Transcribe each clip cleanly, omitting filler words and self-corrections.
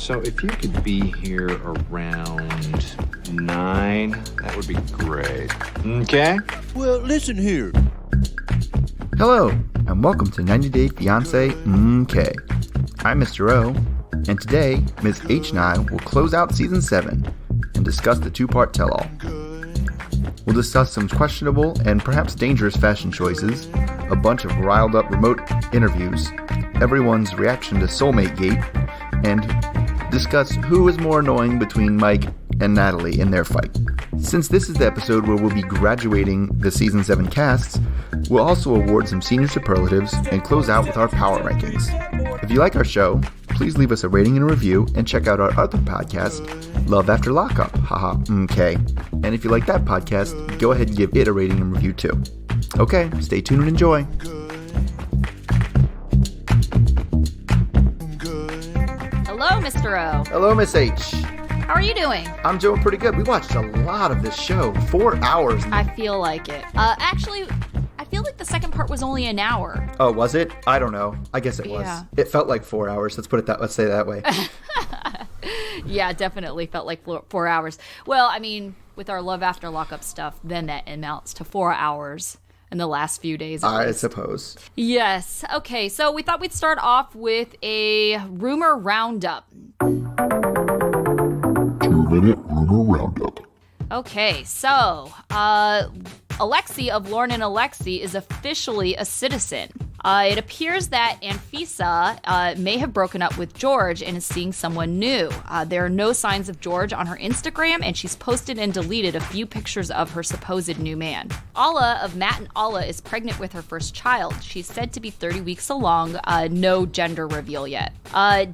So if you could be here around 9, that would be great. Okay? Well, listen here. Hello, and welcome to 90 Day Fiance Okay. I'm Mr. O, and today, Ms. H and I will close out Season 7 and discuss the two-part tell-all. We'll discuss some questionable and perhaps dangerous fashion choices, a bunch of riled-up remote interviews, everyone's reaction to Soulmate Gate, and discuss who is more annoying between Mike and Natalie in their fight. Since this is the episode where we'll be graduating the Season 7 casts, we'll also award some senior superlatives and close out with our power rankings. If you like our show, please leave us a rating and review and check out our other podcast, Love After Lockup, haha, okay. And if you like that podcast, go ahead and give it a rating and review too. Okay, stay tuned and enjoy. Hello, Mr. O. Hello, Miss H. How are you doing? I'm doing pretty good. We watched a lot of this show, 4 hours. I feel like it. Actually, I feel like the second part was only an hour. Oh, was it? I don't know. I guess it was. Yeah. It felt like 4 hours. Let's say it that way. Yeah, definitely felt like 4 hours. Well, I mean, with our Love After Lockup stuff, then that amounts to 4 hours in the last few days. I suppose. Yes. Okay, so we thought we'd start off with a rumor roundup. 2-minute rumor roundup. Okay, so Alexi of Lauren and Alexi is officially a citizen. It appears that Anfisa may have broken up with George and is seeing someone new. There are no signs of George on her Instagram, and she's posted and deleted a few pictures of her supposed new man. Alla of Matt and Alla is pregnant with her first child. She's said to be 30 weeks along, no gender reveal yet.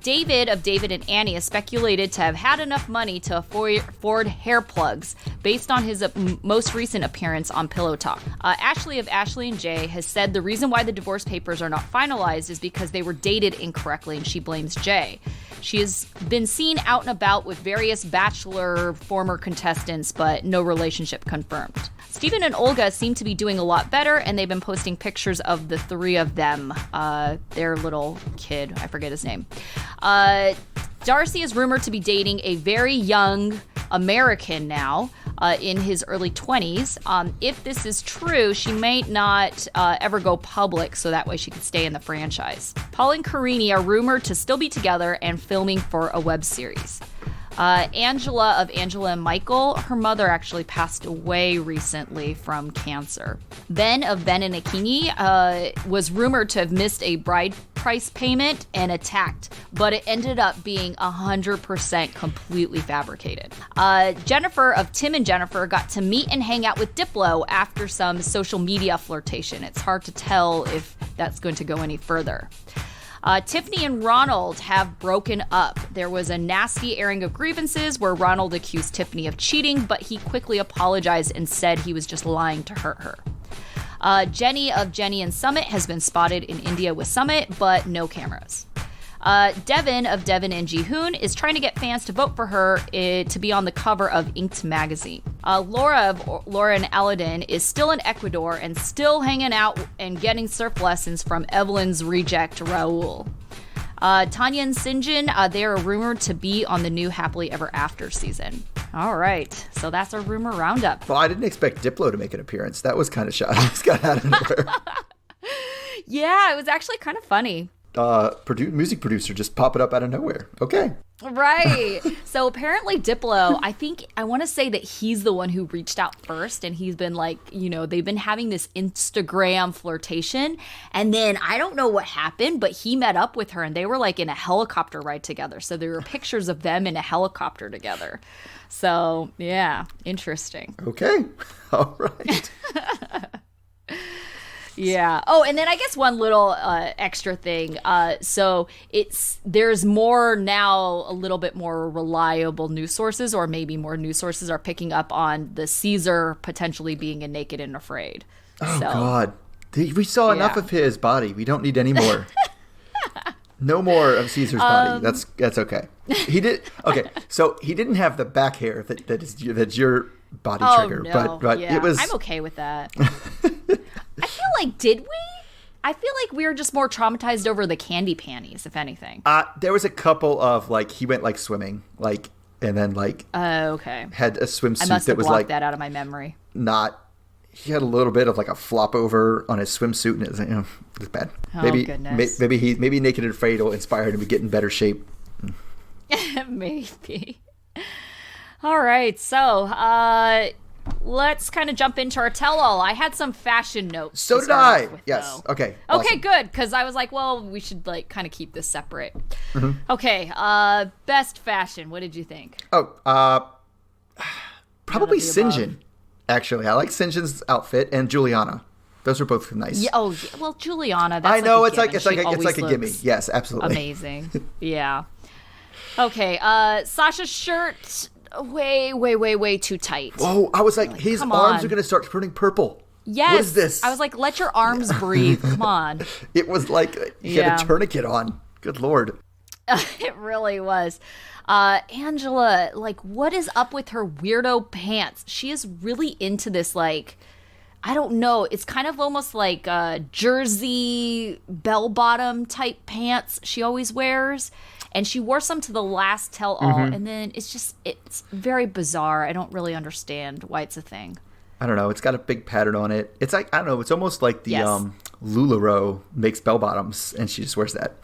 David of David and Annie is speculated to have had enough money to afford hair plugs based on his most recent appearance on Pillow Talk. Ashley of Ashley and Jay has said the reason why the divorce papers are not finalized is because they were dated incorrectly, and she blames Jay. She has been seen out and about with various Bachelor former contestants, but no relationship confirmed. Steven and Olga seem to be doing a lot better, and they've been posting pictures of the three of them, their little kid, I forget his name. Darcy is rumored to be dating a very young American now, in his early 20s. If this is true, she may not ever go public, so that way she could stay in the franchise. Paul and Karini are rumored to still be together and filming for a web series. Angela of Angela and Michael, her mother actually passed away recently from cancer. Ben of Ben and Akini was rumored to have missed a bride price payment and attacked, but it ended up being 100% completely fabricated. Jennifer of Tim and Jennifer got to meet and hang out with Diplo after some social media flirtation. It's hard to tell if that's going to go any further. Tiffany and Ronald have broken up. There was a nasty airing of grievances where Ronald accused Tiffany of cheating, but he quickly apologized and said he was just lying to hurt her. Jenny of Jenny and Summit has been spotted in India with Summit, but no cameras. Devin of Devin and Jihoon is trying to get fans to vote for her to be on the cover of Inked magazine. Laura of Laura and Aladdin is still in Ecuador and still hanging out and getting surf lessons from Evelyn's reject Raul. Tanya and Sinjin, they are rumored to be on the new Happily Ever After season. All right, so that's our rumor roundup. Well, I didn't expect Diplo to make an appearance. That was kind of shocking. It's got out of nowhere. Yeah, it was actually kind of funny. Music producer just popping up out of nowhere. Okay. Right. So apparently Diplo, I want to say that he's the one who reached out first, and he's been like, they've been having this Instagram flirtation, and then I don't know what happened, but he met up with her and they were like in a helicopter ride together. So there were pictures of them in a helicopter together. So yeah, interesting. Okay. All right. Yeah. Oh, and then I guess one little extra thing. So there's more now, a little bit more reliable news sources, or maybe more news sources are picking up on the Caesar potentially being a Naked and Afraid. Oh, God. We saw enough of his body. We don't need any more. No more of Caesar's body. That's okay. He did. Okay. So he didn't have the back hair that's your body trigger, no. but yeah. it was. I'm okay with that. I feel like, did we? I feel like we were just more traumatized over the candy panties, if anything. There was a couple of, like, he went, like, swimming, like, and then, like, Okay. had a swimsuit I must that have was, blocked like, that out of my memory. he had a little bit of, like, a flop over on his swimsuit, and it was, it was bad. Oh, maybe, goodness. maybe Naked and Afraid will inspire him to get in better shape. Maybe. All right, so let's kind of jump into our tell-all. I had some fashion notes. So to did start I. off with, Yes. though. Okay. Okay, Awesome. good, because I was like, well, we should like kind of keep this separate. Okay, best fashion. What did you think? Oh, probably None of the St. above. John. Actually, I like St. John's outfit and Juliana. Those are both nice. Yeah, well, Juliana. That's I know like it's like given. it's like She it's always like a gimme. looks Yes, absolutely. amazing. Yeah. Okay, Sasha's shirt way too tight. Oh, I was like, his come arms on. are going to start turning purple. Yes. What is this? I was like, let your arms breathe. Come on. It was like he Yeah. had a tourniquet on. Good Lord. It really was. Angela, like, what is up with her weirdo pants? She is really into this, like, I don't know. It's kind of almost like jersey bell-bottom type pants she always wears. And she wore some to the last tell-all, and then it's very bizarre. I don't really understand why it's a thing. I don't know. It's got a big pattern on it. It's like, I don't know. It's almost like the Yes. LuLaRoe makes bell bottoms, and she just wears that.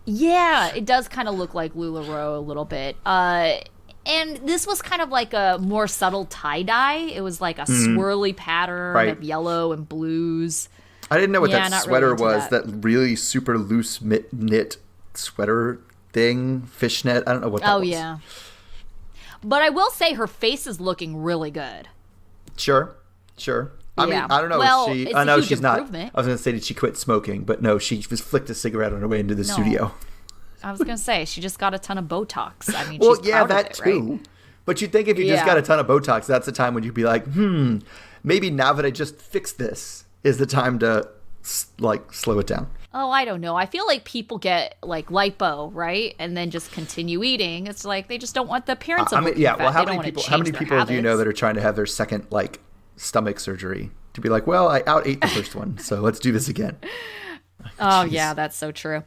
Yeah, it does kind of look like LuLaRoe a little bit. And this was kind of like a more subtle tie-dye. It was like a swirly pattern Right. of yellow and blues. I didn't know what Yeah, that not sweater really into was. That really super loose knit sweater thing, fishnet. I don't know what that was. Oh, yeah. But I will say her face is looking really good. Sure. I mean, Yeah. I don't know Well, if she. it's I a know huge she's not. improvement. I was going to say, did she quit smoking? But no, she just flicked a cigarette on her way into the studio. I was going to say, she just got a ton of Botox. I mean, Well, she's yeah, proud of that it, too. right? But you'd think if you just Yeah. got a ton of Botox, that's the time when you'd be like, maybe now that I just fixed this is the time to like slow it down. Oh, I don't know. I feel like people get like lipo, right? And then just continue eating. It's like they just don't want the appearance of looking fat. Well, how They don't many wanna people? How change many their people do you know habits. that are trying to have their second like stomach surgery to be like, well, I out ate the first one, so let's do this again. Oh, yeah, that's so true.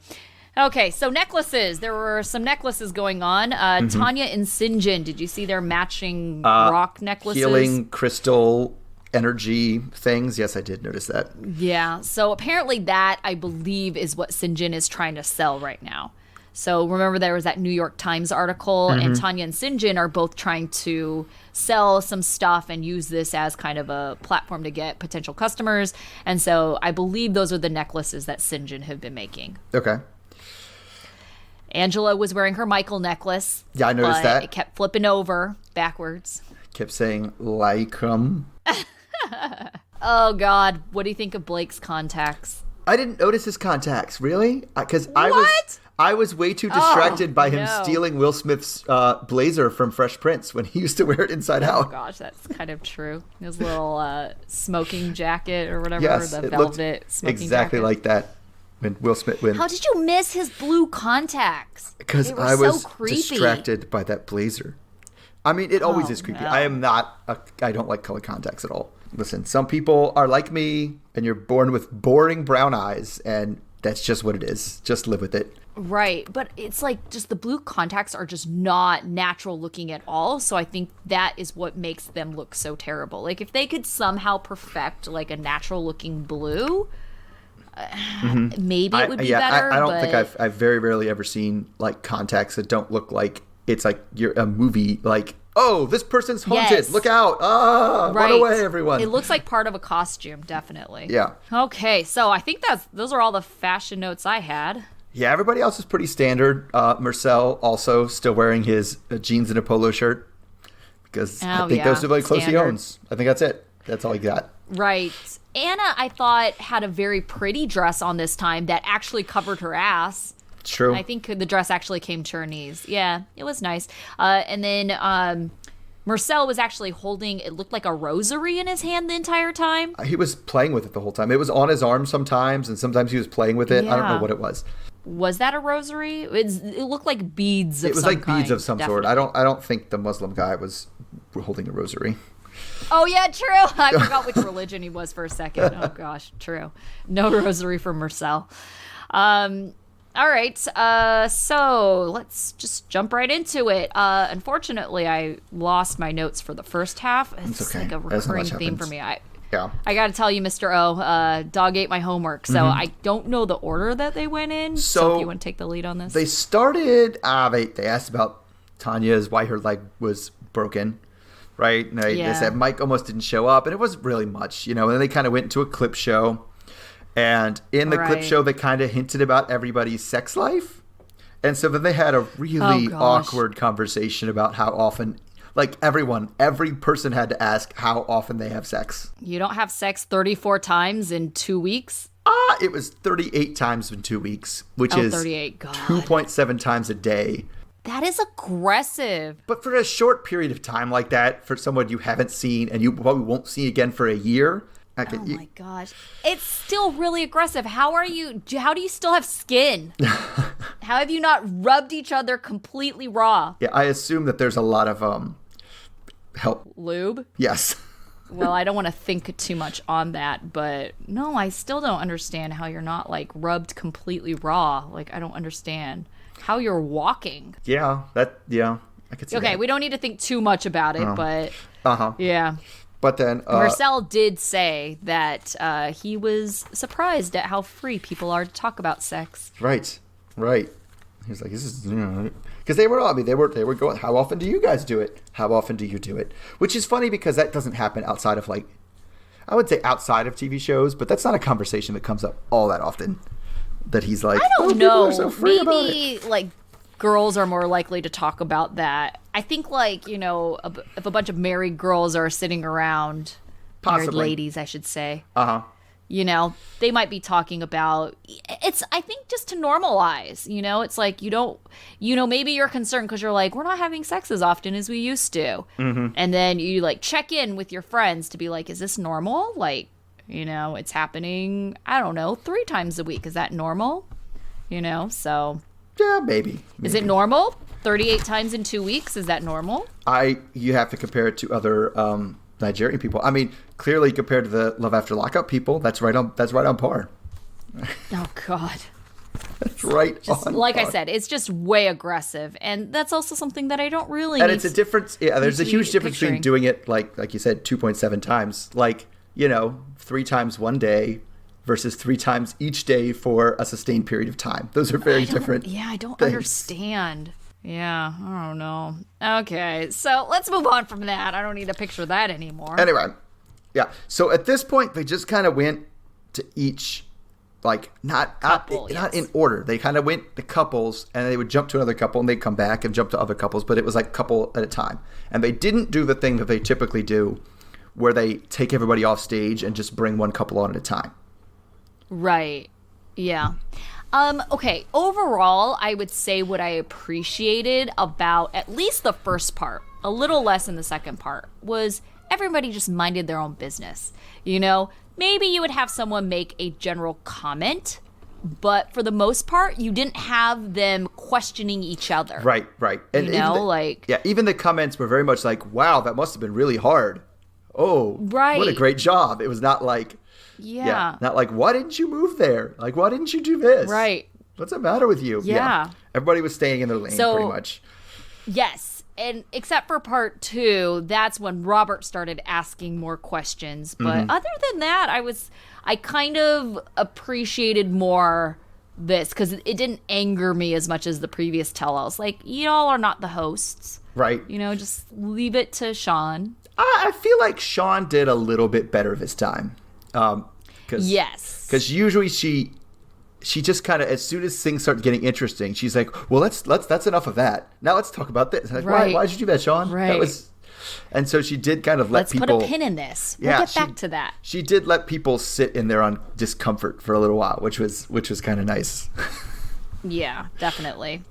Okay, so necklaces. There were some necklaces going on. Tanya and Sinjin, did you see their matching rock necklaces? Healing crystal energy things. Yes, I did notice that. Yeah, so apparently that, I believe, is what Sinjin is trying to sell right now. So remember there was that New York Times article, and Tanya and Sinjin are both trying to sell some stuff and use this as kind of a platform to get potential customers. And so I believe those are the necklaces that Sinjin have been making. Okay. Angela was wearing her Michael necklace. Yeah, I noticed but that. It kept flipping over backwards. Kept saying like Oh, God. What do you think of Blake's contacts? I didn't notice his contacts. Really? Because What? I was way too distracted by him no. stealing Will Smith's blazer from Fresh Prince when he used to wear it inside Oh, out. gosh, that's kind of true. His little smoking jacket or whatever, Yes, the it velvet looked smoking exactly jacket. like that when Will Smith went. How did you miss his blue contacts? Because They were I was so creepy. distracted by that blazer. I mean, it always is creepy. no. I am not. I don't like color contacts at all. Listen, some people are like me, and you're born with boring brown eyes, and that's just what it is. Just live with it. Right, but it's like just the blue contacts are just not natural looking at all. So I think that is what makes them look so terrible. Like if they could somehow perfect like a natural looking blue, maybe it would be better. I don't but... think I've very rarely ever seen like contacts that don't look like it's like you're a movie. Like, oh, this person's haunted. Yes. Look out! Ah, Right. run away, everyone! It looks like part of a costume, definitely. Yeah. Okay, so I think those are all the fashion notes I had. Yeah, everybody else is pretty standard. Marcel also still wearing his jeans and a polo shirt because I think those are the only clothes he standard. owns. I think that's it. That's all he got. Right. Anna, I thought, had a very pretty dress on this time that actually covered her ass. True. I think the dress actually came to her knees. Yeah, it was nice. And then Marcel was actually holding, it looked like a rosary in his hand the entire time. He was playing with it the whole time. It was on his arm sometimes, and sometimes he was playing with it. I don't know Yeah. what it was. Was that a rosary? It looked like beads of It was some like beads kind, of some sort. definitely. I don't think the Muslim guy was holding a rosary. Oh, yeah, true. I forgot which religion he was for a second. Oh, gosh, true. No rosary for Marcel. All right, so let's just jump right into it. Unfortunately, I lost my notes for the first half. It's okay. like a recurring theme for me. I got to tell you, Mr. O, dog ate my homework, so I don't know the order that they went in. So if you want to take the lead on this. They started, they asked about Tanya's, why her leg was broken, right? And they said Mike almost didn't show up, and it wasn't really much, and then they kind of went into a clip show. And in the clip show, they kind of hinted about everybody's sex life. And so then they had a really awkward conversation about how often, like every person had to ask how often they have sex. You don't have sex 34 times in 2 weeks? It was 38 times in 2 weeks, which is 38. God. 2.7 times a day. That is aggressive. But for a short period of time like that, for someone you haven't seen and you probably won't see again for a year. My gosh. It's still really aggressive. How do you still have skin? How have you not rubbed each other completely raw? Yeah, I assume that there's a lot of help. Lube? Yes. Well, I don't want to think too much on that, but no, I still don't understand how you're not like rubbed completely raw. Like, I don't understand how you're walking. Yeah, I could see that. Okay, we don't need to think too much about it, but yeah. But then Marcel did say that he was surprised at how free people are to talk about sex. Right. He's like, this is, because they were going, how often do you guys do it? How often do you do it? Which is funny because that doesn't happen outside of I would say outside of TV shows, but that's not a conversation that comes up all that often. That he's like, I don't know. People are so free about it. Girls are more likely to talk about that. I think if a bunch of married girls are sitting around, married ladies, I should say. They might be talking about it's. I think just to normalize. It's like you don't. Maybe you're concerned because you're like, we're not having sex as often as we used to, and then you check in with your friends to be like, is this normal? It's happening. I don't know, 3 times a week. Is that normal? So. Yeah, maybe. Is it normal? 38 times in 2 weeks? Is that normal? You have to compare it to other Nigerian people. I mean, clearly compared to the Love After Lockup people, that's right on par. Oh God. That's right on like par. I said, it's just way aggressive, and that's also something that I don't really. And it's a difference. Yeah, there's a huge difference between doing it like you said, 2.7 times, 3 times one day. Versus 3 times each day for a sustained period of time. Those are very different. Yeah, I don't things. Understand. Yeah, I don't know. Okay, so let's move on from that. I don't need to picture that anymore. Anyway, yeah. So at this point, they just kind of went to each, not in order. They kind of went to couples, and they would jump to another couple, and they'd come back and jump to other couples. But it was couple at a time, and they didn't do the thing that they typically do, where they take everybody off stage and just bring one couple on at a time. Right. Yeah. Okay. Overall, I would say what I appreciated about at least the first part, a little less in the second part, was everybody just minded their own business. Maybe you would have someone make a general comment, but for the most part, you didn't have them questioning each other. Right. And even the comments were very much like, wow, that must have been really hard. Oh, right. What a great job. It was not like, not like, why didn't you move there? Why didn't you do this? Right. What's the matter with you? Yeah. Everybody was staying in their lane pretty much. Yes. And except for part 2, that's when Robert started asking more questions. But other than that, I kind of appreciated more this because it didn't anger me as much as the previous tell-alls. Y'all are not the hosts. Right. Just leave it to Sean. I feel like Sean did a little bit better this time. Yes. Because usually she just kind of, as soon as things start getting interesting, she's like, well, that's enough of that. Now let's talk about this. Right. Why did you do that, Sean? Right. And so she did kind of let people. Let's put a pin in this. We'll get back to that. She did let people sit in their own discomfort for a little while, which was kind of nice. Yeah, definitely.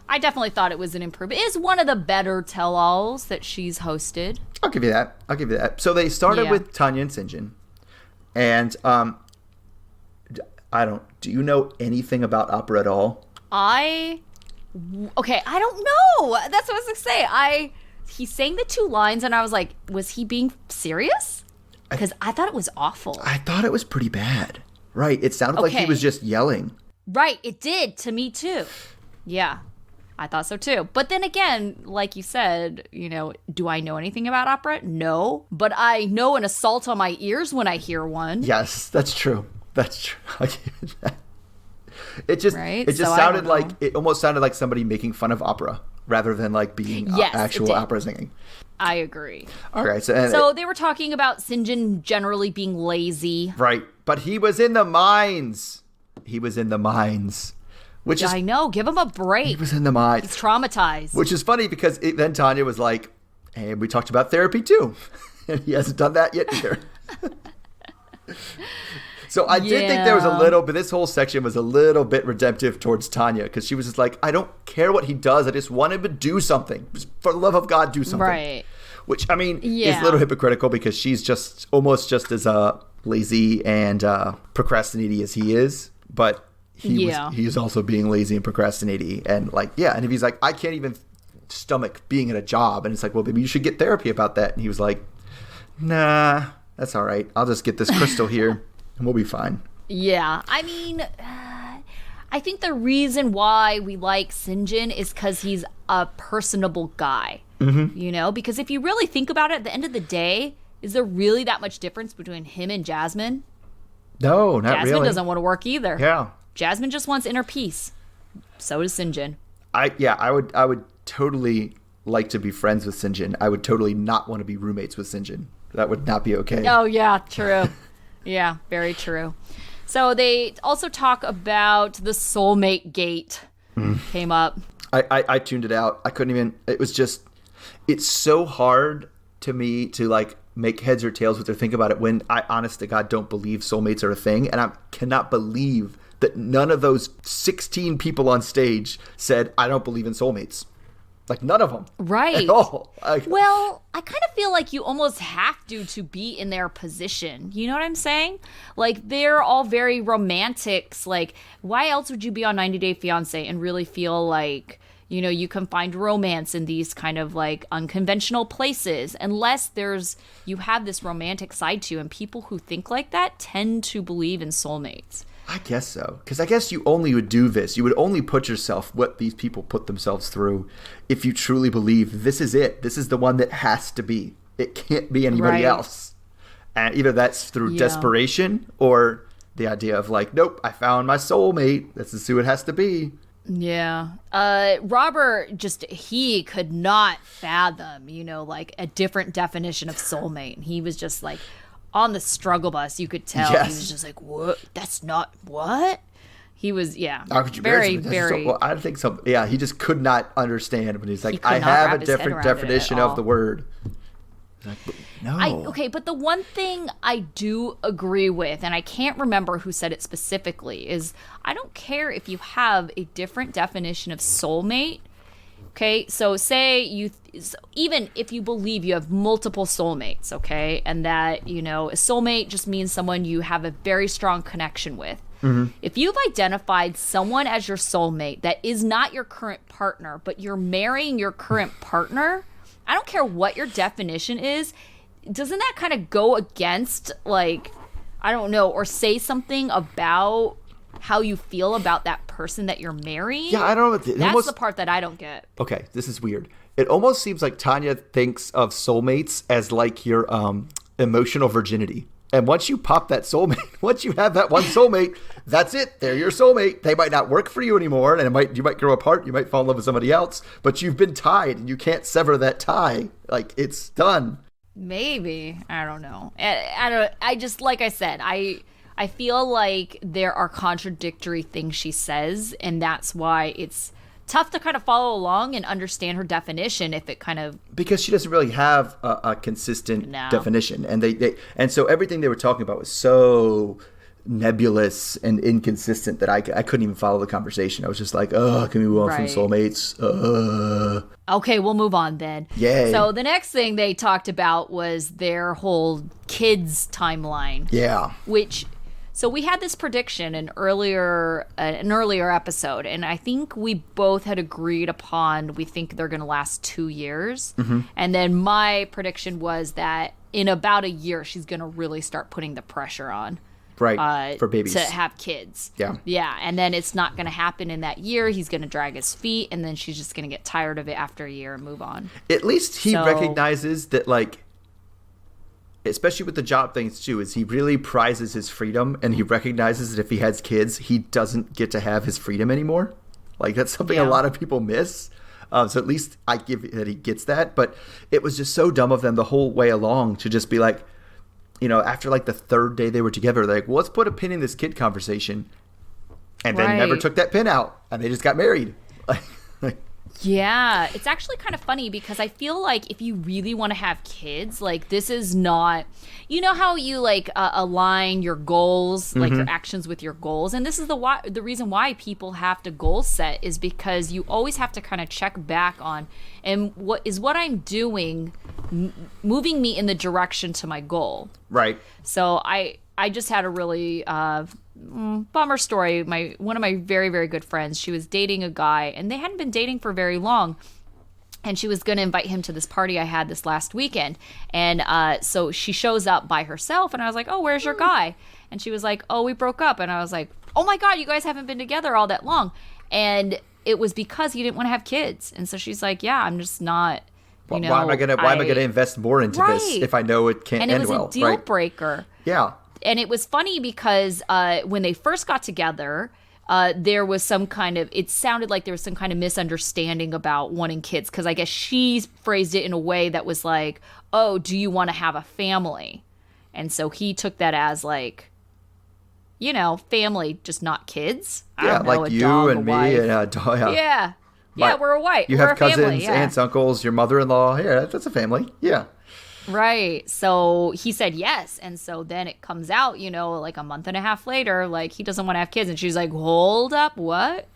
I definitely thought it was an improvement. It is one of the better tell-alls that she's hosted. I'll give you that. So they started with Tanya and Sinjin. And do you know anything about opera at all? I don't know. That's what I was going to say. he sang the 2 lines, and I was like, was he being serious? Because I thought it was awful. I thought it was pretty bad. Right. It sounded like he was just yelling. Right. It did to me, too. Yeah. I thought so, too. But then again, like you said, do I know anything about opera? No. But I know an assault on my ears when I hear one. Yes, that's true. That's true. It just So sounded like, it almost sounded like somebody making fun of opera rather than like being actual opera singing. I agree. All right. So they were talking about Sinjin generally being lazy. Right. But he was in the mines. Which is, I know. Give him a break. He was in the mines. He's traumatized. Which is funny because then Tanya was like, hey, we talked about therapy too. And he hasn't done that yet either. So I did think there was a little, but this whole section was a little bit redemptive towards Tanya because she was just like, I don't care what he does. I just want him to do something. Just for the love of God, do something. Right. Which, I mean, is a little hypocritical because she's just almost just as lazy and procrastinating as he is. But he's also being lazy and procrastinating. And and if he's like, I can't even stomach being in a job. And it's like, well, maybe you should get therapy about that. And he was like, nah, that's all right. I'll just get this crystal here. And we'll be fine. Yeah. I mean, I think the reason why we like Sinjin is because he's a personable guy. Mm-hmm. Because if you really think about it, at the end of the day, is there really that much difference between him and Jasmine? No, not really. Jasmine doesn't want to work either. Yeah. Jasmine just wants inner peace. So does Sinjin. I would totally like to be friends with Sinjin. I would totally not want to be roommates with Sinjin. That would not be okay. Oh, yeah, true. Yeah, very true. So they also talk about the soulmate gate came up. I tuned it out. I couldn't even, it's so hard to me to like make heads or tails with or think about it when I honest to God don't believe soulmates are a thing. And I cannot believe that none of those 16 people on stage said, I don't believe in soulmates. Like, none of them. Right. At all. Well, I kind of feel like you almost have to be in their position. You know what I'm saying? Like, they're all very romantics. Like, why else would you be on 90 Day Fiance and really feel like, you can find romance in these kind of, like, unconventional places? Unless you have this romantic side to you. And people who think like that tend to believe in soulmates. I guess so. Because I guess you only would do this. You would only put yourself what these people put themselves through if you truly believe this is it. This is the one that has to be. It can't be anybody else. And either that's through desperation or the idea of like, nope, I found my soulmate. This is who it has to be. Yeah. Robert he could not fathom, like a different definition of soulmate. And he was just like, on the struggle bus, you could tell he was just like, "What? That's not what." He was, How could you very. Well, I think so. Yeah, he just could not understand when he's like, "I have a different definition of the word." Like, no. But the one thing I do agree with, and I can't remember who said it specifically, is I don't care if you have a different definition of soulmate. Okay, so say even if you believe you have multiple soulmates, okay, and that, a soulmate just means someone you have a very strong connection with. Mm-hmm. If you've identified someone as your soulmate that is not your current partner, but you're marrying your current partner, I don't care what your definition is, doesn't that kind of go against, like, I don't know, or say something about how you feel about that person that you're marrying? Yeah, I don't know. That's the part that I don't get. Okay, this is weird. It almost seems like Tanya thinks of soulmates as like your emotional virginity. And once you pop that soulmate, once you have that one soulmate, that's it. They're your soulmate. They might not work for you anymore, and you might grow apart. You might fall in love with somebody else, but you've been tied, and you can't sever that tie. Like, it's done. Maybe. I don't know. I just, like I said, I feel like there are contradictory things she says, and that's why it's tough to kind of follow along and understand her definition if it kind of... Because she doesn't really have a consistent definition. And so everything they were talking about was so nebulous and inconsistent that I couldn't even follow the conversation. I was just like, can we move on from soulmates? Okay, we'll move on then. Yay. So the next thing they talked about was their whole kids timeline. Yeah. So we had this prediction in an earlier episode, and I think we both had agreed upon we think they're going to last 2 years. And then my prediction was that in about a year, she's going to really start putting the pressure on. Right, for babies. To have kids. Yeah. Yeah, and then it's not going to happen in that year. He's going to drag his feet, and then she's just going to get tired of it after a year and move on. At least he recognizes that, like, especially with the job things too, is he really prizes his freedom, and he recognizes that if he has kids, he doesn't get to have his freedom anymore. Like, that's something a lot of people miss. So at least I give that he gets that. But it was just so dumb of them the whole way along to just be like, you know, after like the third day they were together, they're like, well, let's put a pin in this kid conversation. And then never took that pin out, and they just got married. Yeah, it's actually kind of funny because I feel like if you really want to have kids, like this is not, you know how you like align your goals, like your actions with your goals, and this is the reason why people have to goal set is because you always have to kind of check back on, and what I'm doing moving me in the direction to my goal. Right. So I just had a really bummer story. One of my very, very good friends, she was dating a guy, and they hadn't been dating for very long. And she was going to invite him to this party I had this last weekend. And so she shows up by herself, and I was like, oh, where's your guy? And she was like, oh, we broke up. And I was like, oh my God, you guys haven't been together all that long. And it was because he didn't want to have kids. And so she's like, yeah, I'm just not, you know. Why am I gonna invest more into this if I know it can't end well? And it was a deal breaker. Yeah. And it was funny because when they first got together, there was some kind of, it sounded like there was some kind of misunderstanding about wanting kids. Because I guess she phrased it in a way that was like, oh, do you want to have a family? And so he took that as like, you know, family, just not kids. I don't know, like a you dog, and a me wife. and a dog. Yeah. Yeah, we're a wife. You we're have a family, cousins, aunts, uncles, your mother-in-law. Yeah, that's a family. Yeah. Right. So he said yes. And so then it comes out, you know, like a month and a half later, like he doesn't want to have kids. And she's like, hold up, what?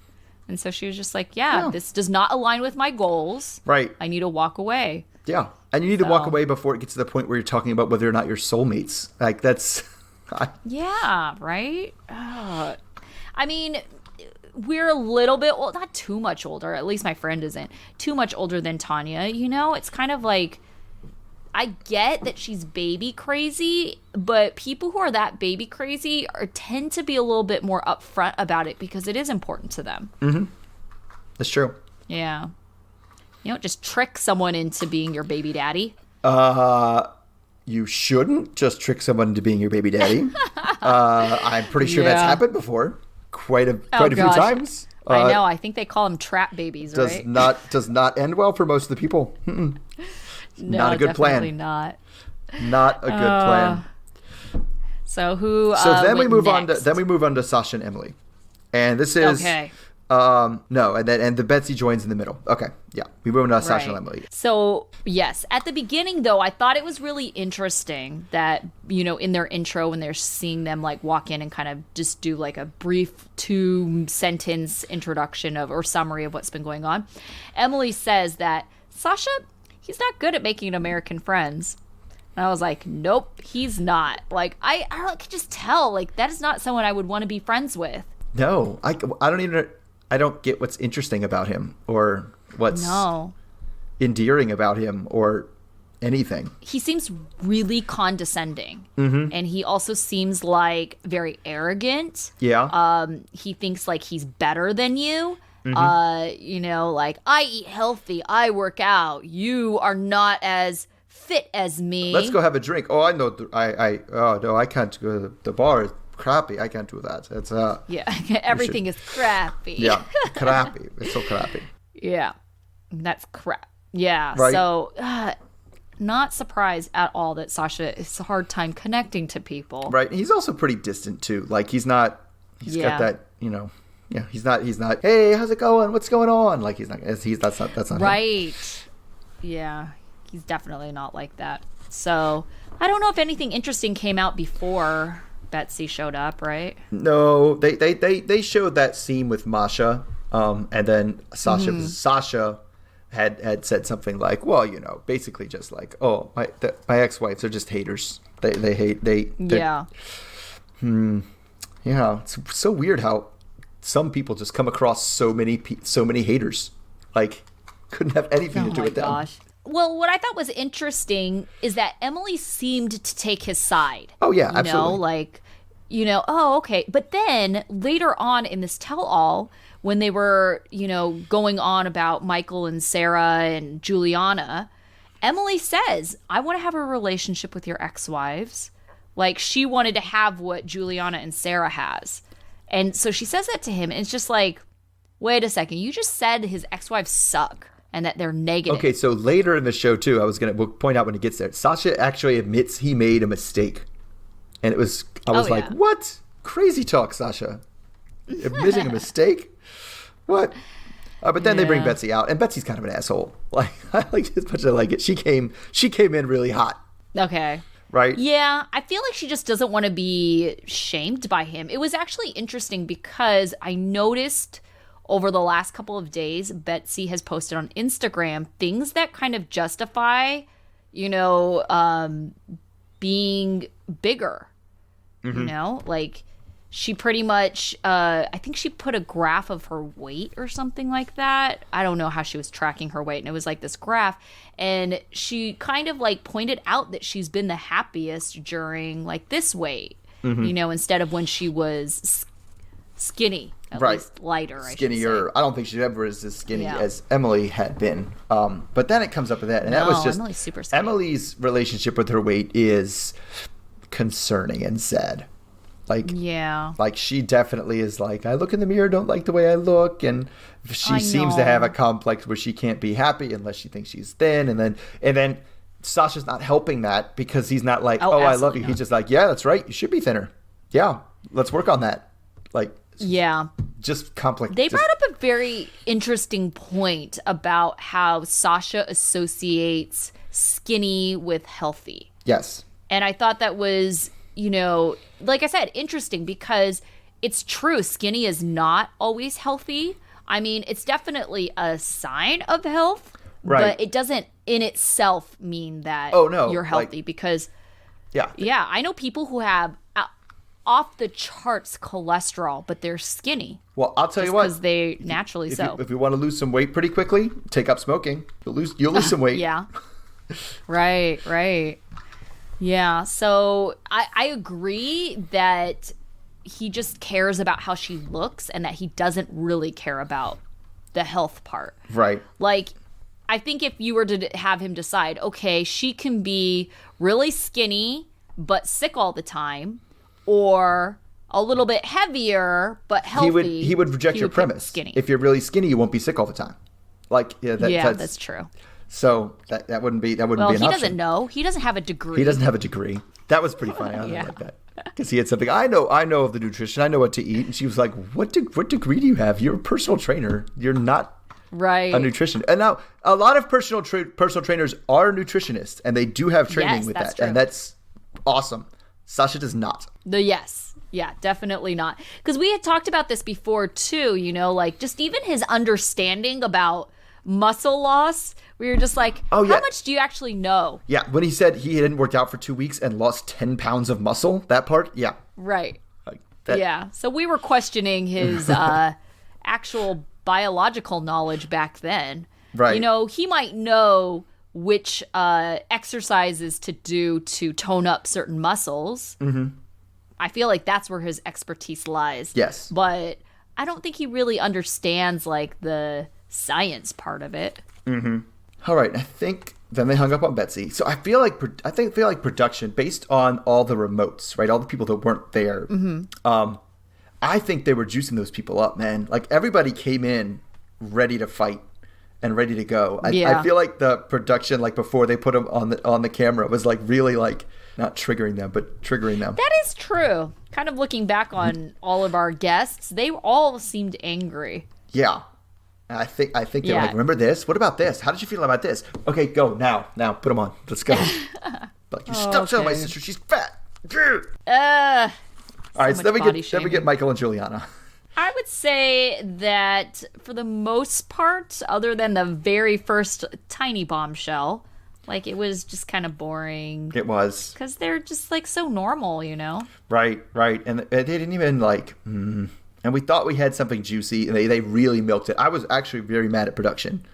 And so she was just like, yeah, this does not align with my goals. Right. I need to walk away. Yeah. And you need to walk away before it gets to the point where you're talking about whether or not you're soulmates. Like that's... Yeah, right? I mean, we're a little bit, well, not too much older. At least my friend isn't too much older than Tanya. You know, it's kind of like, I get that she's baby crazy, but people who are that baby crazy tend to be a little bit more upfront about it because it is important to them. Mm-hmm. That's true. Yeah. You don't just trick someone into being your baby daddy. You shouldn't just trick someone into being your baby daddy. I'm pretty sure that's happened before. Quite a few times. I know. I think they call them trap babies, right? Does not end well for most of the people. No, not a good plan. Definitely not. Not a good plan. So who? So then we move next? on to Sasha and Emily, and this is okay. No, and the Betsy joins in the middle. Okay, yeah, we move on to Sasha and Emily. So yes, at the beginning though, I thought it was really interesting that, you know, in their intro when they're seeing them like walk in and kind of just do like a brief 2-sentence introduction or summary of what's been going on. Emily says that Sasha, he's not good at making American friends. And I was like, nope, he's not. Like, I could just tell, like, that is not someone I would want to be friends with. No, I don't get what's interesting about him or what's endearing about him or anything. He seems really condescending. Mm-hmm. And he also seems like very arrogant. Yeah. He thinks like he's better than you. Mm-hmm. You know, like, I eat healthy, I work out, you are not as fit as me. Let's go have a drink. Oh, I know. I can't go to the bar. It's crappy. I can't do that. It's everything is crappy. Yeah, crappy. It's so crappy. Yeah, that's crap. Yeah, right? So not surprised at all that Sasha has a hard time connecting to people. Right. He's also pretty distant too. Like he's got that, you know. Yeah, he's not. Hey, how's it going? What's going on? Like that's not right. Him. Yeah, he's definitely not like that. So I don't know if anything interesting came out before Betsy showed up. Right? No, they showed that scene with Masha, and then Sasha had said something like, well, you know, basically just like, oh, my ex-wives are just haters. They hate. Yeah, it's so weird how some people just come across so many haters. Like, couldn't have anything to do with them. Well, what I thought was interesting is that Emily seemed to take his side. Oh, yeah, you absolutely. know, like, you know, oh, okay. But then later on in this tell-all, when they were, you know, going on about Michael and Sarah and Juliana, Emily says, I want to have a relationship with your ex-wives. Like, she wanted to have what Juliana and Sarah has. And so she says that to him, and it's just like, wait a second, you just said his ex-wives suck and that they're negative. Okay, so later in the show, too, we'll point out when it gets there, Sasha actually admits he made a mistake. And I was like, what? Crazy talk, Sasha. Admitting a mistake? What? But then they bring Betsy out, and Betsy's kind of an asshole. Like, I like it as much as I like it. She came in really hot. Okay. Right? Yeah, I feel like she just doesn't want to be shamed by him. It was actually interesting because I noticed over the last couple of days, Betsy has posted on Instagram things that kind of justify, you know, being bigger. You know, like she pretty much, I think she put a graph of her weight or something like that. I don't know how she was tracking her weight. And it was like this graph. And she kind of like pointed out that she's been the happiest during like this weight, you know, instead of when she was skinny, at least lighter, I should Skinnier. say. I don't think she ever is as skinny as Emily had been. But then it comes up with that. And that was just, Emily's super skinny. Emily's relationship with her weight is concerning and sad. Like she definitely is like, I look in the mirror, don't like the way I look, and she seems to have a complex where she can't be happy unless she thinks she's thin, and then Sasha's not helping that because he's not like, oh I love you. He's just like, yeah, that's right, you should be thinner. Yeah, let's work on that. Like, yeah, just complex. They brought up a very interesting point about how Sasha associates skinny with healthy. Yes. And I thought that was, you know, like I said, interesting because it's true. Skinny is not always healthy. I mean, it's definitely a sign of health, but it doesn't in itself mean that you're healthy because, yeah, I know people who have off the charts cholesterol, but they're skinny. Well, I'll tell you what, because they naturally if you want to lose some weight pretty quickly, take up smoking. You'll lose some weight. Yeah. Right. Yeah, so I agree that he just cares about how she looks and that he doesn't really care about the health part. Right. Like, I think if you were to have him decide, okay, she can be really skinny but sick all the time, or a little bit heavier but healthy. He would reject your premise. Skinny. If you're really skinny, you won't be sick all the time. Like, that's true. So that wouldn't be an option. Well, he doesn't know. He doesn't have a degree. He doesn't have a degree. That was pretty funny. I like that. Because he had something. I know of the nutrition. I know what to eat. And she was like, what degree do you have? You're a personal trainer. You're not a nutritionist. And now a lot of personal trainers are nutritionists, and they do have training with that. True. And that's awesome. Sasha does not. Yeah, definitely not. Because we had talked about this before too, you know, like just even his understanding about muscle loss. We were just like, how much do you actually know? Yeah, when he said he hadn't worked out for 2 weeks and lost 10 pounds of muscle, that part, yeah. Right. So we were questioning his actual biological knowledge back then. Right. You know, he might know which exercises to do to tone up certain muscles. Mm-hmm. I feel like that's where his expertise lies. Yes. But I don't think he really understands, like, the science part of it. Mm-hmm. All right, I think then they hung up on Betsy. So I feel like production, based on all the remotes, right, all the people that weren't there, I think they were juicing those people up, man. Like, everybody came in ready to fight and ready to go. I feel like the production, like, before they put them on the camera was, like, really, like, not triggering them, but triggering them. That is true. Kind of looking back on all of our guests, they all seemed angry. Yeah. I think they were like, remember this? What about this? How did you feel about this? Okay, go now. Put them on. Let's go. Like, you stop telling my sister she's fat. All right, so then we get Michael and Juliana. I would say that for the most part, other than the very first tiny bombshell, Like, it was just kind of boring. It was. Because they're just, like, so normal, you know? Right. And they didn't even, like... And we thought we had something juicy, and they really milked it. I was actually very mad at production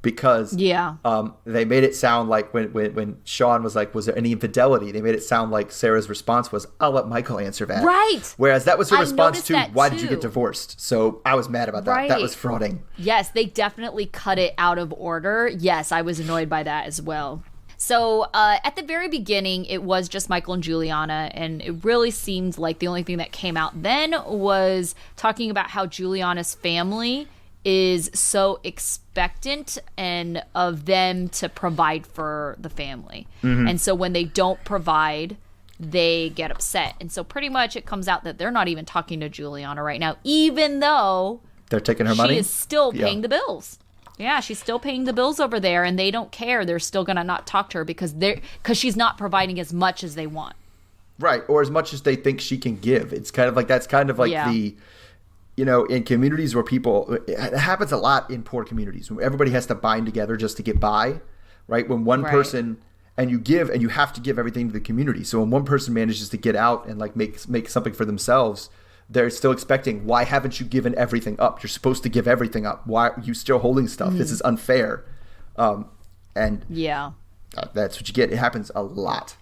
because they made it sound like when Sean was like, was there any infidelity? They made it sound like Sarah's response was, I'll let Michael answer that. Right. Whereas that was her response to, why did you too. get divorced? So I was mad about that. Right. That was frauding. Yes, they definitely cut it out of order. Yes, I was annoyed by that as well. So at the very beginning, it was just Michael and Juliana, and it really seemed like the only thing that came out then was talking about how Juliana's family is so expectant and of them to provide for the family. And so when they don't provide, they get upset. And so pretty much it comes out that they're not even talking to Juliana right now, even though they're taking her money. She is still paying the bills. Yeah, she's still paying the bills over there, and they don't care. They're still going to not talk to her because she's not providing as much as they want. Right, or as much as they think she can give. It's kind of like, that's kind of like the, you know, in communities where people, it happens a lot in poor communities, where everybody has to bind together just to get by, right? When one person, and you give, and you have to give everything to the community. So when one person manages to get out and like make something for themselves, they're still expecting, why haven't you given everything up? You're supposed to give everything up. Why are you still holding stuff? This is unfair. And that's what you get. It happens a lot.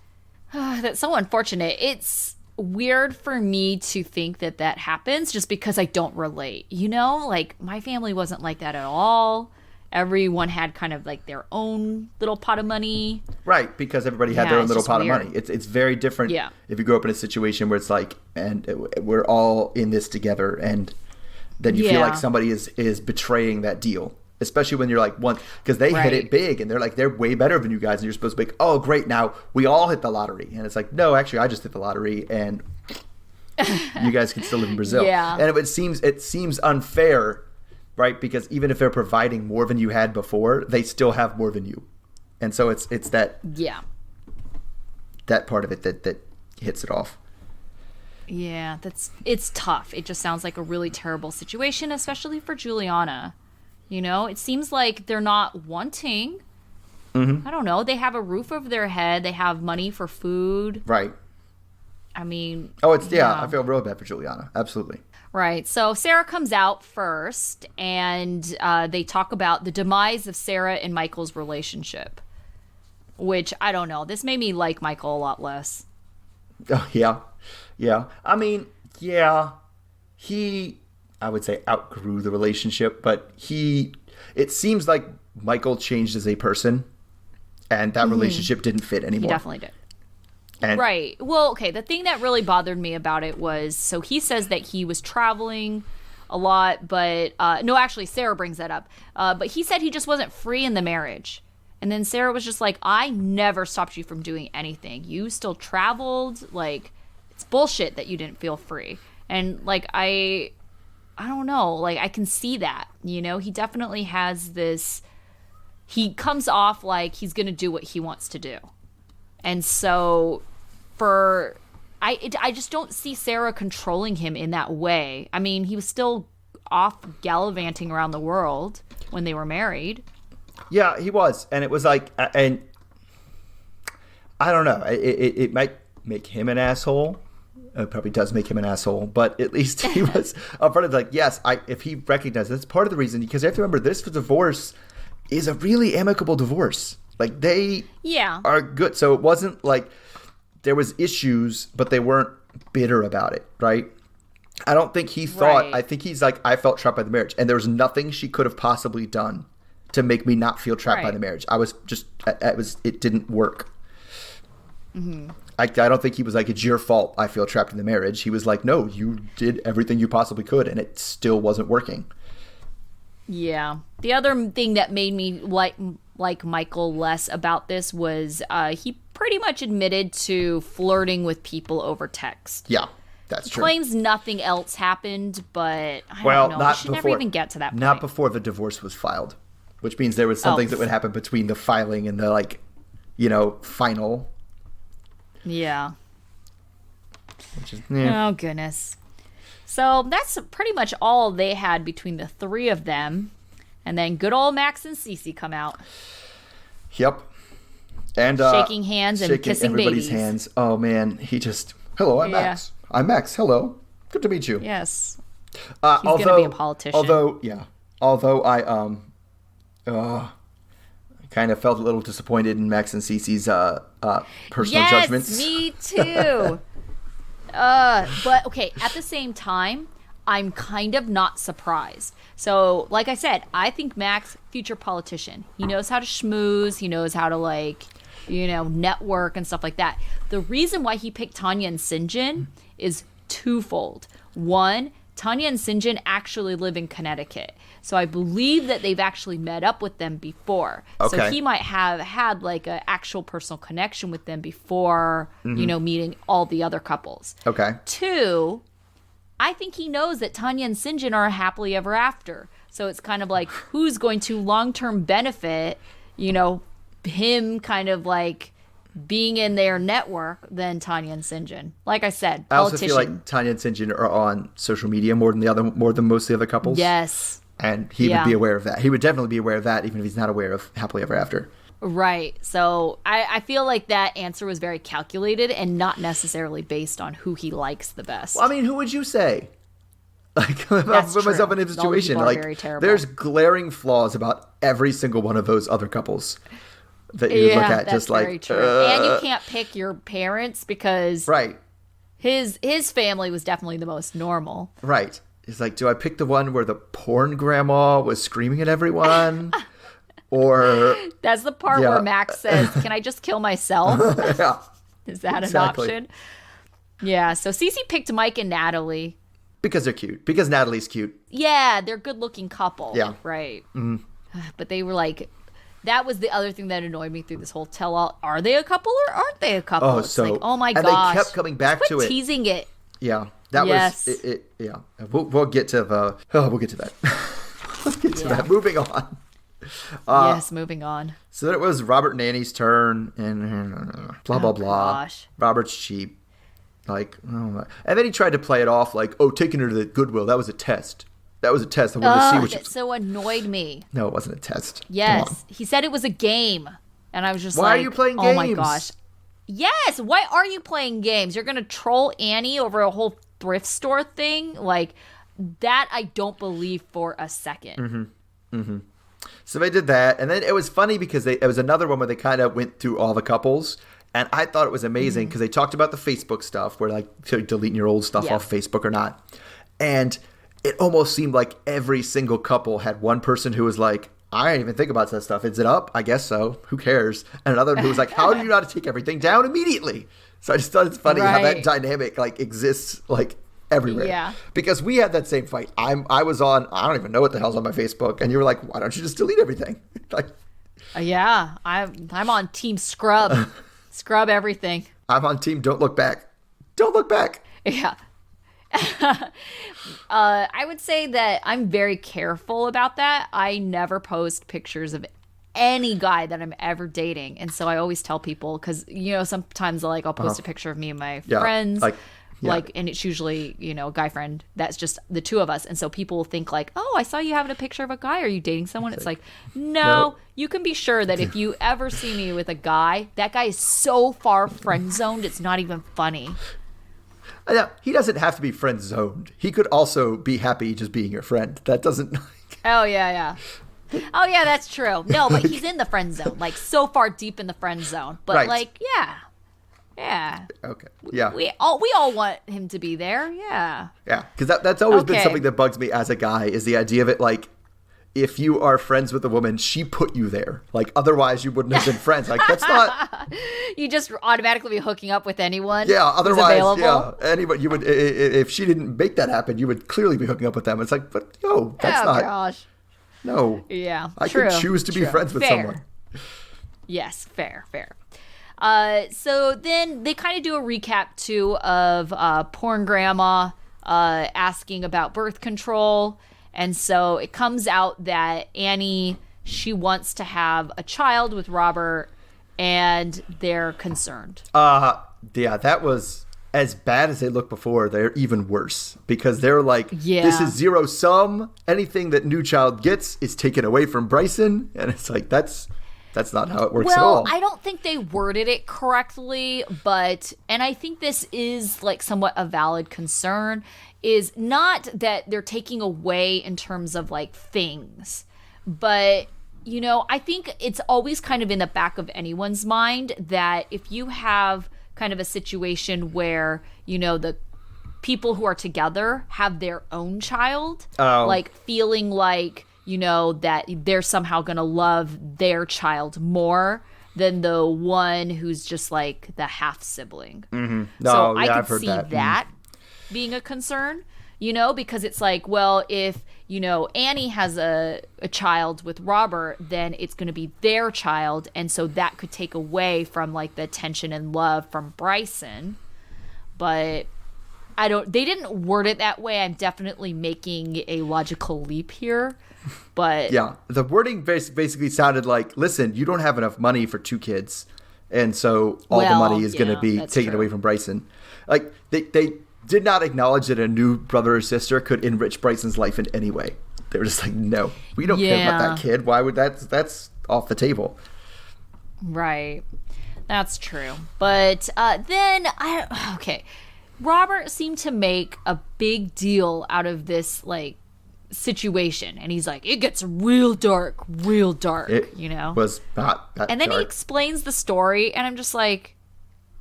That's so unfortunate. It's weird for me to think that happens just because I don't relate. You know, like my family wasn't like that at all. Everyone had kind of like their own little pot of money. Right, because everybody had their own little pot of money. It's very different if you grow up in a situation where it's like, and we're all in this together, and then you feel like somebody is betraying that deal. Especially when you're like one, because they hit it big, and they're way better than you guys, and you're supposed to be like, oh great, now we all hit the lottery, and it's like, no, actually I just hit the lottery, and you guys can still live in Brazil. And it seems unfair. Right, because even if they're providing more than you had before, they still have more than you, and so it's that that part of it that hits it off. Yeah, it's tough. It just sounds like a really terrible situation, especially for Juliana. You know, it seems like they're not wanting. I don't know. They have a roof over their head. They have money for food. Right. I mean. Oh, I feel real bad for Juliana. Absolutely. Right. So Sarah comes out first, and they talk about the demise of Sarah and Michael's relationship, which, I don't know. This made me like Michael a lot less. Oh, yeah. I mean, he, I would say, outgrew the relationship, but it seems like Michael changed as a person, and that relationship didn't fit anymore. He definitely did. Right. Well, okay, the thing that really bothered me about it was, so he says that he was traveling a lot, but, no, actually, Sarah brings that up. But he said he just wasn't free in the marriage. And then Sarah was just like, I never stopped you from doing anything. You still traveled. Like, it's bullshit that you didn't feel free. And, like, I don't know. Like, I can see that, you know? He definitely has this, he comes off like he's going to do what he wants to do. And so I just don't see Sarah controlling him in that way. I mean, he was still off gallivanting around the world when they were married. Yeah, he was. And it was like, and I don't know. It might make him an asshole. It probably does make him an asshole. But at least he was upfront of like, yes, if he recognized that's part of the reason. Because you have to remember, this divorce is a really amicable divorce. Like, they are good. So it wasn't like there was issues, but they weren't bitter about it, right? I don't think he thought, I think he's like, I felt trapped by the marriage. And there was nothing she could have possibly done to make me not feel trapped by the marriage. I was just, it didn't work. I don't think he was like, it's your fault I feel trapped in the marriage. He was like, no, you did everything you possibly could, and it still wasn't working. Yeah. The other thing that made me like Michael less about this was he pretty much admitted to flirting with people over text. Yeah, that's true. Claims nothing else happened, but I don't know. We should never even get to that point. Not before the divorce was filed, which means there was some things that would happen between the filing and the, like, you know, final. Yeah. Which is, oh, goodness. So that's pretty much all they had between the three of them. And then good old Max and Cece come out. Yep. And shaking hands and shaking kissing everybody's babies. hands. Oh man, he just hello. I'm Max. I'm Max. Hello. Good to meet you. Yes. He's gonna be a politician. Although I kind of felt a little disappointed in Max and Cece's personal judgments. Yes, me too. But okay, at the same time, I'm kind of not surprised. So, like I said, I think Max, future politician. He knows how to schmooze. He knows how to network and stuff like that. The reason why he picked Tanya and Sinjin is twofold. One, Tanya and Sinjin actually live in Connecticut. So I believe that they've actually met up with them before. Okay. So he might have had like an actual personal connection with them before, meeting all the other couples. Okay. Two, I think he knows that Tanya and Sinjin are happily ever after. So it's kind of like who's going to long-term benefit, him kind of like being in their network than Tanya and Sinjin. Like I said, I also politician. feel like Tanya and Sinjin are on social media more than most of the other couples. Yes. And he would be aware of that. He would definitely be aware of that, even if he's not aware of happily ever after. Right. So I feel like that answer was very calculated and not necessarily based on who he likes the best. Well, I mean, who would you say? Like, if I That's put myself true. in a All situation, people are like, very terrible. there's glaring flaws about every single one of those other couples that you look at, that's just like, very true. And you can't pick your parents because right, his family was definitely the most normal. right. It's like, do I pick the one where the porn grandma was screaming at everyone? Or That's the part where Max says, "Can I just kill myself?" yeah, Is that Exactly. an option? Yeah. So Cece picked Mike and Natalie. because they're cute. Because Natalie's cute. Yeah, they're a good-looking couple. Yeah. Right. But they were like, that was the other thing that annoyed me through this whole tell-all. Are they a couple or aren't they a couple? Oh, It's so like, oh my and gosh. they kept coming back Quit to it. teasing it. Yeah, that Yes. was it. Yeah, we'll get to the. Oh, we'll get to that. Let's get to that. Moving on. Yes, moving on. So then it was Robert and Annie's turn, and blah blah blah. Gosh. Robert's cheap, like, and then he tried to play it off like, oh, taking her to the Goodwill, that was a test. That was a test. I wanted to see what she. That so annoyed me. No, it wasn't a test. Come on. Yes. He said it was a game. And I was just Why like, are you playing oh my games? gosh. Yes. Why are you playing games? You're going to troll Annie over a whole thrift store thing? Like, that I don't believe for a second. So they did that, and then it was funny because it was another one where they kind of went through all the couples, and I thought it was amazing because they talked about the Facebook stuff, where like deleting your old stuff off Facebook or not, and it almost seemed like every single couple had one person who was like, I didn't even think about that stuff. Is it up? I guess so. Who cares? And another who was like, how do you know how to take everything down immediately? So I just thought it's funny how that Right. dynamic like exists like everywhere. Yeah. Because we had that same fight. I was on, I don't even know what the hell's on my Facebook, and you were like, why don't you just delete everything? Like, Yeah. I'm on Team Scrub. Scrub everything. I'm on team don't look back. Don't look back. Yeah. I would say that I'm very careful about that. I never post pictures of any guy that I'm ever dating. And so I always tell people, because, sometimes I'll post a picture of me and my Yeah, friends. yeah. And it's usually, a guy friend that's just the two of us. And so people will think like, oh, I saw you having a picture of a guy. Are you dating someone? It's like, no, you can be sure that if you ever see me with a guy, that guy is so far friend zoned, it's not even funny. Now, he doesn't have to be friend zoned. He could also be happy just being your friend. That doesn't. Oh, yeah. Oh, yeah, that's true. No, but he's in the friend zone, like so far deep in the friend zone. But Right. yeah. Okay. Yeah. We all want him to be there. Yeah. Yeah. Because that's always been Okay. something that bugs me as a guy is the idea of it like, if you are friends with a woman, she put you there. Like, otherwise you wouldn't have been friends. Like, that's not. You just automatically be hooking up with anyone. Yeah. who's Otherwise, available. yeah. Anybody, you would, if she didn't make that happen, you would clearly be hooking up with them. It's like, but no, that's Oh, not. gosh. No. Yeah. I true. could choose to be True. friends with Fair. someone. Yes, fair. So then they kind of do a recap too of porn grandma asking about birth control. And so it comes out that Annie, she wants to have a child with Robert, and they're concerned. Yeah, that was as bad as they looked before. They're even worse because they're like, Yeah. this is zero sum. Anything that new child gets is taken away from Bryson. And it's like, that's That's not how it works at all. Well, I don't think they worded it correctly, and I think this is like somewhat a valid concern, is not that they're taking away in terms of like things, but I think it's always kind of in the back of anyone's mind that if you have kind of a situation where, the people who are together have their own child, like feeling like, that they're somehow going to love their child more than the one who's just like the half sibling. Mm-hmm. No, so yeah, I I've could heard see that being a concern, because it's like, well, if, Annie has a child with Robert, then it's going to be their child. And so that could take away from like the attention and love from Bryson. But they didn't word it that way. I'm definitely making a logical leap here. But yeah, the wording basically sounded like, listen, you don't have enough money for 2 kids. And so all the money is going to be taken away from Bryson. Like they did not acknowledge that a new brother or sister could enrich Bryson's life in any way. They were just like, no, we don't care about that kid. Why would that's off the table. Right. That's true. But then Robert seemed to make a big deal out of this like situation, and he's like, it gets real dark, It was not that and then dark. He explains the story, and I'm just like,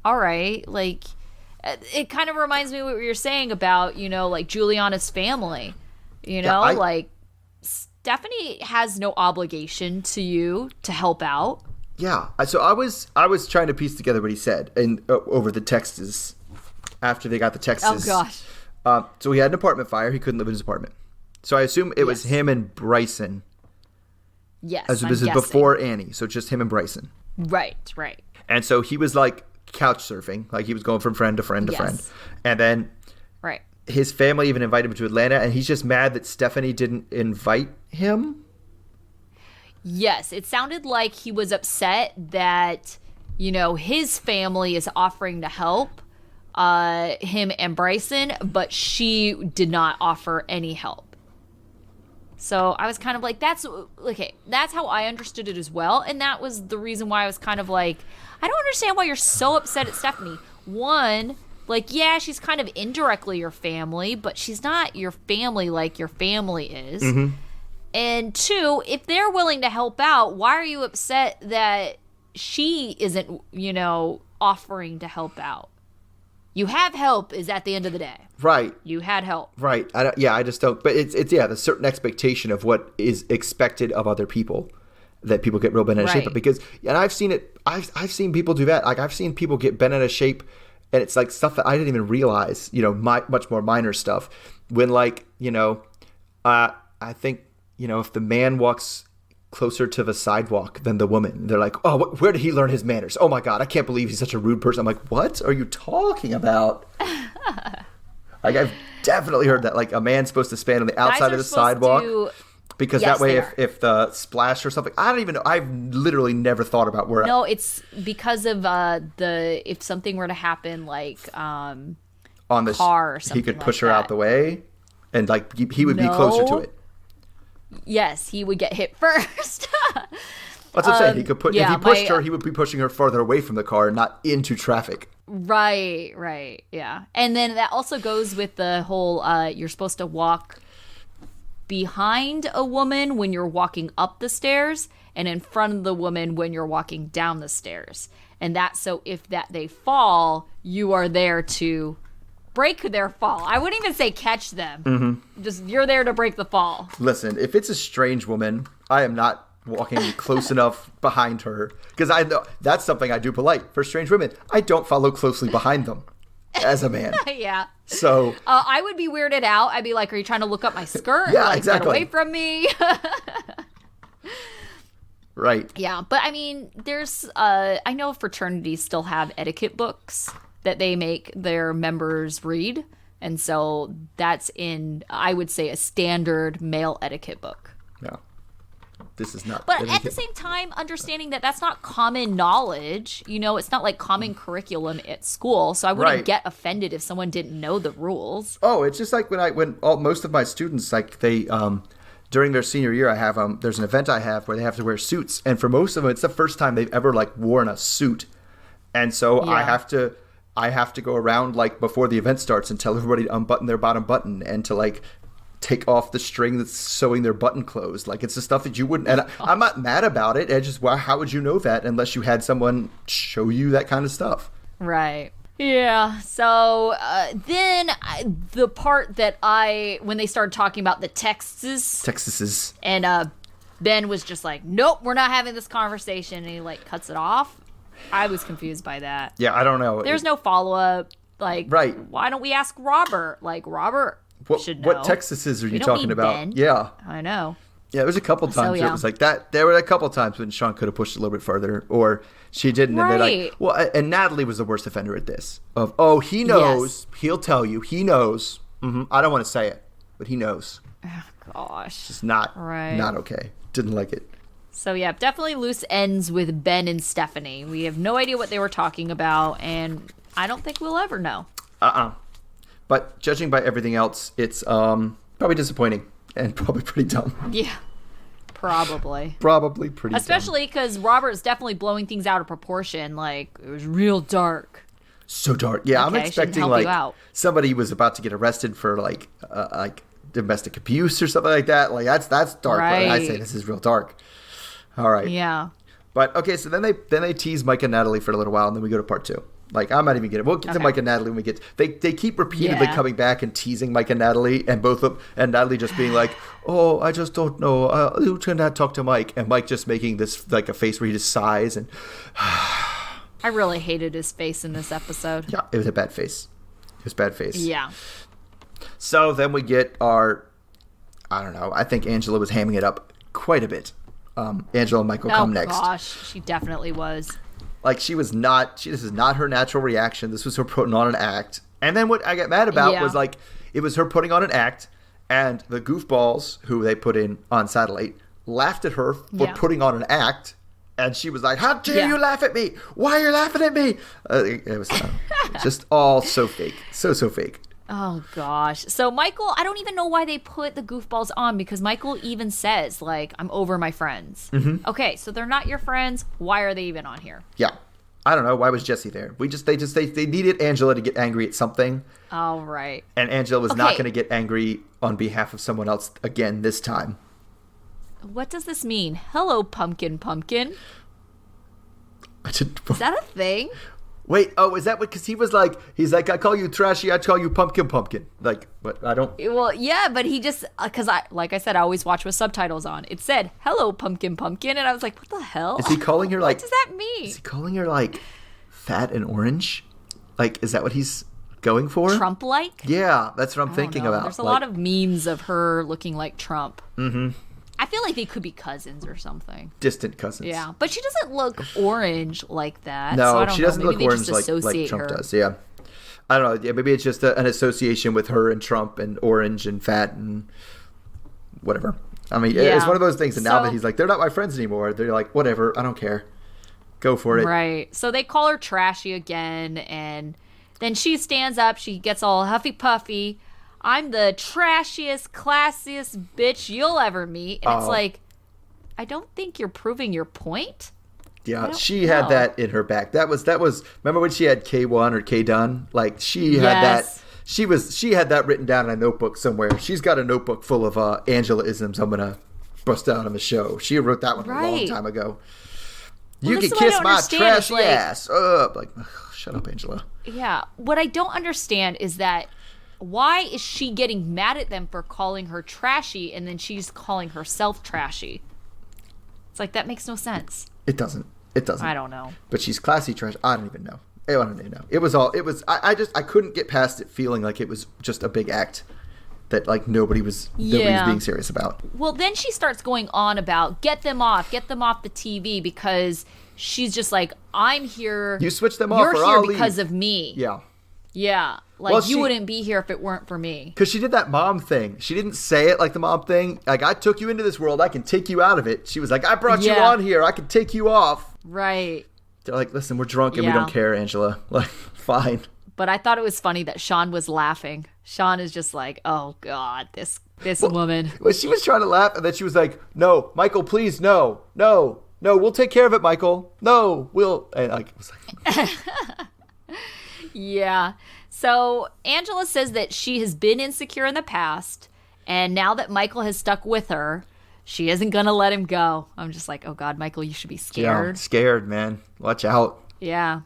all right, like it kind of reminds me of what you were saying about, like Juliana's family, like Stephanie has no obligation to you to help out. Yeah. So I was trying to piece together what he said and over the texts after they got the texts. Oh gosh. So he had an apartment fire. He couldn't live in his apartment. So I assume it was him and Bryson. Yes. As this is before Annie. So just him and Bryson. Right. And so he was like couch surfing, like he was going from friend to friend to friend. And then his family even invited him to Atlanta, and he's just mad that Stephanie didn't invite him. Yes, it sounded like he was upset that, his family is offering to help him and Bryson, but she did not offer any help. So I was kind of like, that's how I understood it as well. And that was the reason why I was kind of like, I don't understand why you're so upset at Stephanie. One, like, yeah, she's kind of indirectly your family, but she's not your family like your family is. Mm-hmm. And 2, if they're willing to help out, why are you upset that she isn't, offering to help out? You have help is at the end of the day. Right. You had help. Right. I just don't. But it's the certain expectation of what is expected of other people that people get real bent out of shape. Because, and I've seen it. I've seen people do that. Like I've seen people get bent out of shape, and it's like stuff that I didn't even realize. Much more minor stuff. When I think if the man walks closer to the sidewalk than the woman, they're like, oh, where did he learn his manners? Oh my God, I can't believe he's such a rude person. I'm like, what are you talking about? Like I've definitely heard that, like a man's supposed to stand on the outside of the sidewalk because that way if the splash or something, I don't even know. I've literally never thought about where. No, it's because of if something were to happen, like on the car or something, he could push her out the way, and like he would be closer to it. Yes, he would get hit first. That's what I'm saying. He could if he pushed her, he would be pushing her farther away from the car, not into traffic. Right, yeah. And then that also goes with the whole you're supposed to walk behind a woman when you're walking up the stairs and in front of the woman when you're walking down the stairs. And that's so if they fall, you are there to break their fall. I wouldn't even say catch them. Mm-hmm. Just you're there to break the fall. Listen, if it's a strange woman, I am not walking close enough behind her because I know that's something I do polite for strange women. I don't follow closely behind them as a man. Yeah. So I would be weirded out. I'd be like, "Are you trying to look up my skirt? Yeah, exactly. Get away from me." Right. Yeah, but I mean, there's I know fraternities still have etiquette books that they make their members read. And so that's in, I would say, a standard male etiquette book. Yeah. This is not. But at the same time, understanding that that's not common knowledge, it's not like common curriculum at school. So I wouldn't get offended if someone didn't know the rules. Oh, it's just like when most of my students, like they during their senior year, I have there's an event I have where they have to wear suits, and for most of them, it's the first time they've ever like worn a suit, and so I have to go around like before the event starts and tell everybody to unbutton their bottom button and to like take off the string that's sewing their button closed. Like, it's the stuff that you wouldn't, and I'm not mad about it. I just, well, how would you know that unless you had someone show you that kind of stuff? Right. Yeah. So then the part that when they started talking about the Texases, and Ben was just like, nope, we're not having this conversation, and he like cuts it off. I was confused by that. Yeah, I don't know. There's no follow-up. Like, right. Why don't we ask Robert? Like, Robert should know. What Texases are you talking about? Ben. Yeah. I know. Yeah, there was a couple times where it was like that. There were a couple times when Sean could have pushed a little bit further, or she didn't. Right. And they're like, well, and Natalie was the worst offender at this. He knows. Yes. He'll tell you. He knows. I don't want to say it, but he knows. Oh, gosh. It's not okay. Didn't like it. So, yeah, definitely loose ends with Ben and Stephanie. We have no idea what they were talking about, and I don't think we'll ever know. But judging by everything else, it's probably disappointing and probably pretty dumb. Yeah, probably. Probably pretty Especially because Robert's definitely blowing things out of proportion. Like, it was real dark. So dark. Yeah, okay, I'm expecting like somebody was about to get arrested for like domestic abuse or something like that. Like, that's dark. Right. I say this is real dark. All right. Yeah. But okay, so then they tease Mike and Natalie for a little while, and then we go to part 2. Like, I'm not even getting it. We'll get to Mike and Natalie when we get. They keep repeatedly coming back and teasing Mike and Natalie, and and Natalie just being like, "Oh, I just don't know. You cannot talk to Mike," and Mike just making this like a face where he just sighs and. I really hated his face in this episode. Yeah, it was a bad face. It was a bad face. Yeah. So then we get our. I don't know. I think Angela was hamming it up quite a bit. Angela and Michael come next. Oh gosh, she definitely was. Like, this is not her natural reaction. This was her putting on an act. And then what I got mad about was like, it was her putting on an act, and the goofballs who they put in on Satellite laughed at her for putting on an act. And she was like, how dare you laugh at me? Why are you laughing at me? It was just all so fake. So fake. Oh, gosh. So, Michael, I don't even know why they put the goofballs on, because Michael even says, like, I'm over my friends. Mm-hmm. Okay, so they're not your friends. Why are they even on here? Yeah. I don't know. Why was Jesse there? They needed Angela to get angry at something. All right. And Angela was not going to get angry on behalf of someone else again this time. What does this mean? Hello, pumpkin. Is that a thing? Wait, is that what? Because he's like, I call you trashy, I call you pumpkin. Like, but I don't. Well, yeah, but he just, because like I said, I always watch with subtitles on. It said, hello, pumpkin, and I was like, what the hell? Is he calling her like? What does that mean? Is he calling her like fat and orange? Like, is that what he's going for? Trump-like? Yeah, that's what I'm thinking about. There's a lot of memes of her looking like Trump. Mm-hmm. I feel like they could be cousins or something. Distant cousins. Yeah, but she doesn't look orange like that. No, so I don't she doesn't know. look orange like Trump does. Yeah, I don't know. Yeah, maybe it's just an association with her and Trump and orange and fat and whatever. I mean, it's one of those things. And now that he's like, they're not my friends anymore. They're like, whatever. I don't care. Go for it. Right. So they call her trashy again, and then she stands up. She gets all huffy puffy. I'm the trashiest, classiest bitch you'll ever meet. And it's like, I don't think you're proving your point. Yeah, she had that in her back. That was. Remember when she had K1 or K Dunn? Like, she had that. She had that written down in a notebook somewhere. She's got a notebook full of Angela-isms I'm gonna bust out on the show. She wrote that one a long time ago. You can kiss my trashy ass up. Like, shut up, Angela. Yeah. What I don't understand is that, why is she getting mad at them for calling her trashy, and then she's calling herself trashy? It's like, that makes no sense. It doesn't. I don't know. But she's classy trash. I don't even know. I couldn't get past it feeling like it was just a big act that like nobody was being serious about. Well, then she starts going on about get them off the TV, because she's just like, I'm here. You switch them off, or I'll leave. Because of me. Yeah. Yeah. Like, you wouldn't be here if it weren't for me. Because she did that mom thing. She didn't say it like the mom thing. Like, I took you into this world. I can take you out of it. She was like, I brought you on here. I can take you off. Right. They're like, listen, we're drunk and we don't care, Angela. Like, fine. But I thought it was funny that Sean was laughing. Sean is just like, oh, God, this woman. Well, she was trying to laugh, and then she was like, no, Michael, please, no, we'll take care of it, Michael. No, we'll. And I was like, Yeah. So Angela says that she has been insecure in the past, and now that Michael has stuck with her, she isn't going to let him go. I'm just like, oh, God, Michael, you should be scared. Yeah, scared, man. Watch out. Yeah.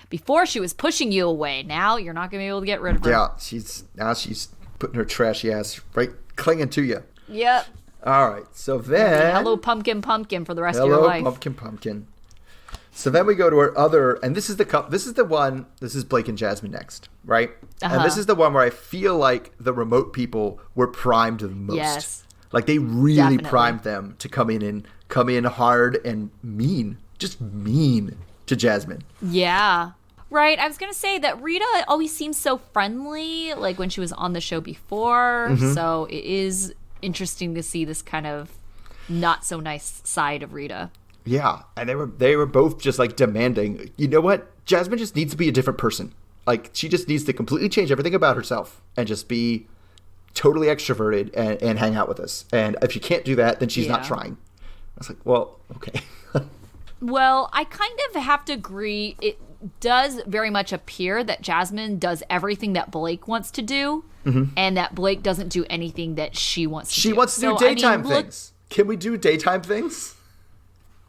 Before she was pushing you away. Now you're not going to be able to get rid of her. Yeah, she's putting her trashy ass right clinging to you. Yep. All right, so then... Hello, pumpkin for the rest of your life. Hello, pumpkin. So then we go to our other... And this is the one... This is Blake and Jasmine next, right? Uh-huh. And this is the one where I feel like the remote people were primed the most. Yes. Like, they really Definitely. primed them to come in hard and mean. Just mean to Jasmine. Yeah. Right. I was going to say that Rita always seems so friendly, like when she was on the show before. Mm-hmm. So it is interesting to see this kind of not so nice side of Rita. Yeah. And they were both just like demanding, you know what? Jasmine just needs to be a different person. Like, she just needs to completely change everything about herself and just be totally extroverted and hang out with us. And if she can't do that, then she's not trying. I was like, well, okay. Well, I kind of have to agree. It does very much appear that Jasmine does everything that Blake wants to do, and that Blake doesn't do anything that she wants to do. She wants to do daytime things. Can we do daytime things?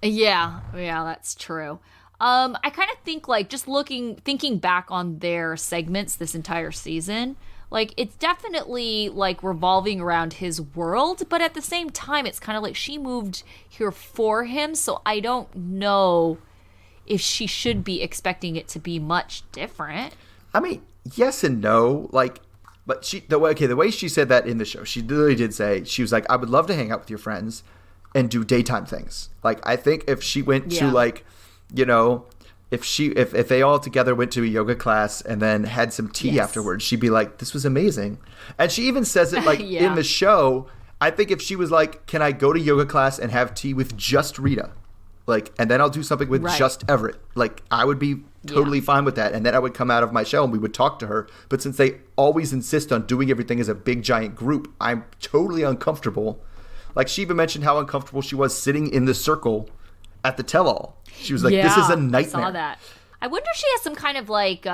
Yeah, that's true. I kind of think, like, just thinking back on their segments this entire season, like, it's definitely, like, revolving around his world, but at the same time, it's kind of like she moved here for him, so I don't know if she should be expecting it to be much different. I mean, yes and no. Like, but the way she said that in the show, she literally did say, she was like, I would love to hang out with your friends and do daytime things. Like, I think if she went to, like, you know, if they all together went to a yoga class and then had some tea afterwards, she'd be like, this was amazing. And she even says it, like, in the show. I think if she was like, can I go to yoga class and have tea with just Rita? Like, and then I'll do something with just Everett. Like, I would be totally fine with that. And then I would come out of my shell and we would talk to her. But since they always insist on doing everything as a big, giant group, I'm totally uncomfortable. Like, she even mentioned how uncomfortable she was sitting in the circle at the tell-all. She was like, this is a nightmare. I saw that. I wonder if she has some kind of, like,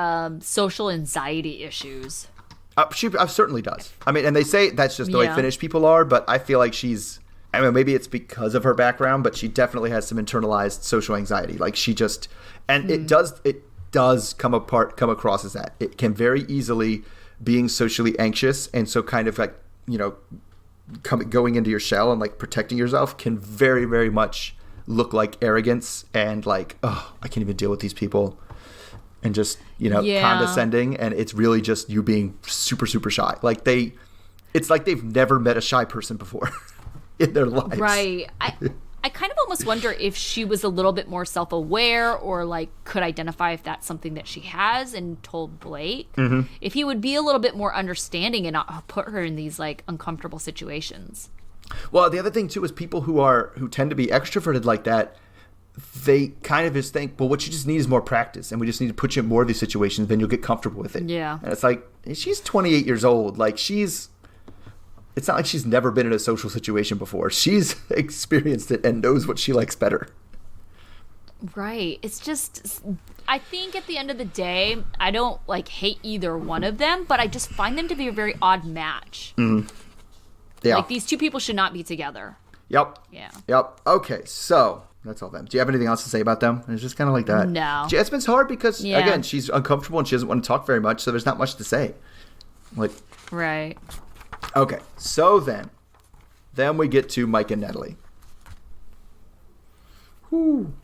social anxiety issues. She certainly does. I mean, and they say that's just the way Finnish people are, but I feel like she's... I mean, maybe it's because of her background, but she definitely has some internalized social anxiety. Like, she just... And it does come across as that. It can very easily being socially anxious, and so kind of, like, you know, going into your shell and, like, protecting yourself can very, very much look like arrogance and, like, oh, I can't even deal with these people, and just, you know, condescending. And it's really just you being super, super shy. Like, it's like they've never met a shy person before in their lives. Right. I kind of almost wonder if she was a little bit more self-aware, or, like, could identify if that's something that she has and told Blake. If he would be a little bit more understanding and not put her in these, like, uncomfortable situations. Well, the other thing too is people who tend to be extroverted like that, they kind of just think, well, what you just need is more practice, and we just need to put you in more of these situations, then you'll get comfortable with it. Yeah. And it's like, she's 28 years old. Like, it's not like she's never been in a social situation before. She's experienced it and knows what she likes better. Right. It's just, I think at the end of the day, I don't, like, hate either one of them, but I just find them to be a very odd match. Yeah. Like, these two people should not be together. Yep. Yeah. Yep. Okay, so that's all them. Do you have anything else to say about them? It's just kind of like that. No. Jasmine's hard because, again, she's uncomfortable and she doesn't want to talk very much, so there's not much to say. Like, right. Okay, so then we get to Mike and Natalie. Whew.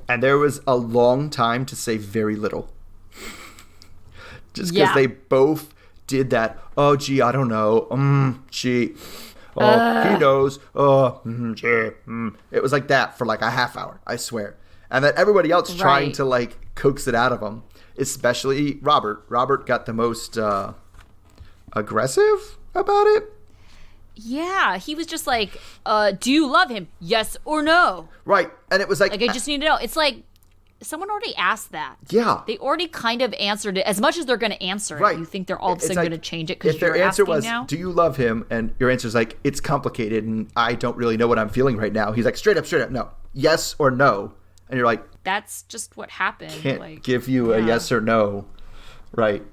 And there was a long time to say very little. Just because they both did that, oh, gee, I don't know, gee, oh, he knows, oh, gee, It was like that for like a half hour, I swear. And then everybody else trying to, like, coax it out of him, especially Robert. Robert got the most aggressive about it. Yeah, he was just like, do you love him? Yes or no? Right, and it was like... Like, I just need to know. It's like, someone already asked that. Yeah. They already kind of answered it as much as they're going to answer it. Right. You think they're all of a It's sudden like, going to change it because if you're their answer asking was, now? do you love him? And your answer is like, it's complicated and I don't really know what I'm feeling right now. He's like, straight up, no. Yes or no. And you're like, That's just what happened. can't give you a yes or no. Right.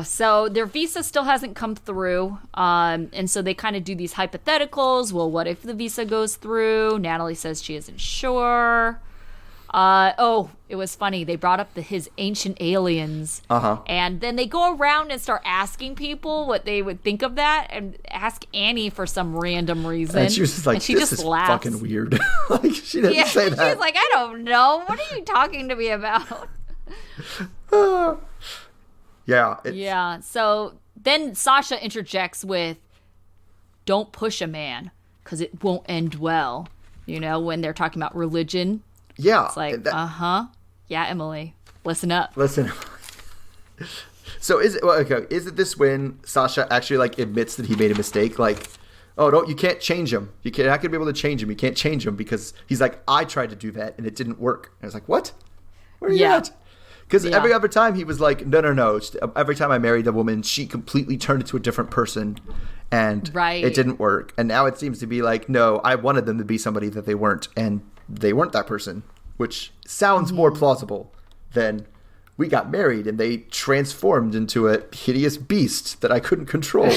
So their visa still hasn't come through. And so they kind of do these hypotheticals. Well, what if the visa goes through? Natalie says she isn't sure. It was funny. They brought up his ancient aliens. And then they go around and start asking people what they would think of that and ask Annie for some random reason. And she was just like, and she this just is laughs. fucking weird. Like, she didn't say that. She's like, I don't know. What are you talking to me about? Yeah. So then Sasha interjects with, don't push a man because it won't end well. You know, when they're talking about religion. Yeah. It's like, yeah, Emily, listen up. Listen. So is it this when Sasha actually like admits that he made a mistake? Like, oh, you can't change him. You're not gonna be able to change him. You can't change him because he's like, I tried to do that and it didn't work. And I was like, what? Where are you at? Because every other time he was like, no. Every time I married a woman, she completely turned into a different person, and it didn't work. And now it seems to be like, no, I wanted them to be somebody that they weren't, and they weren't that person, which sounds more plausible than we got married and they transformed into a hideous beast that I couldn't control.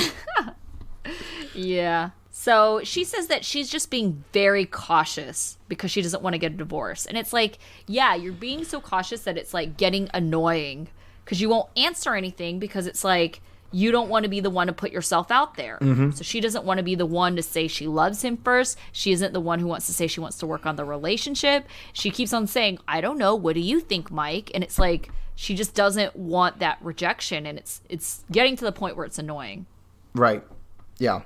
Yeah. So she says that she's just being very cautious because she doesn't want to get a divorce. And it's like, yeah, you're being so cautious that it's like getting annoying because you won't answer anything because it's like you don't want to be the one to put yourself out there. So she doesn't want to be the one to say she loves him first. She isn't the one who wants to say she wants to work on the relationship. She keeps on saying, I don't know. What do you think, Mike? And it's like she just doesn't want that rejection. And it's getting to the point where it's annoying. Right. Yeah.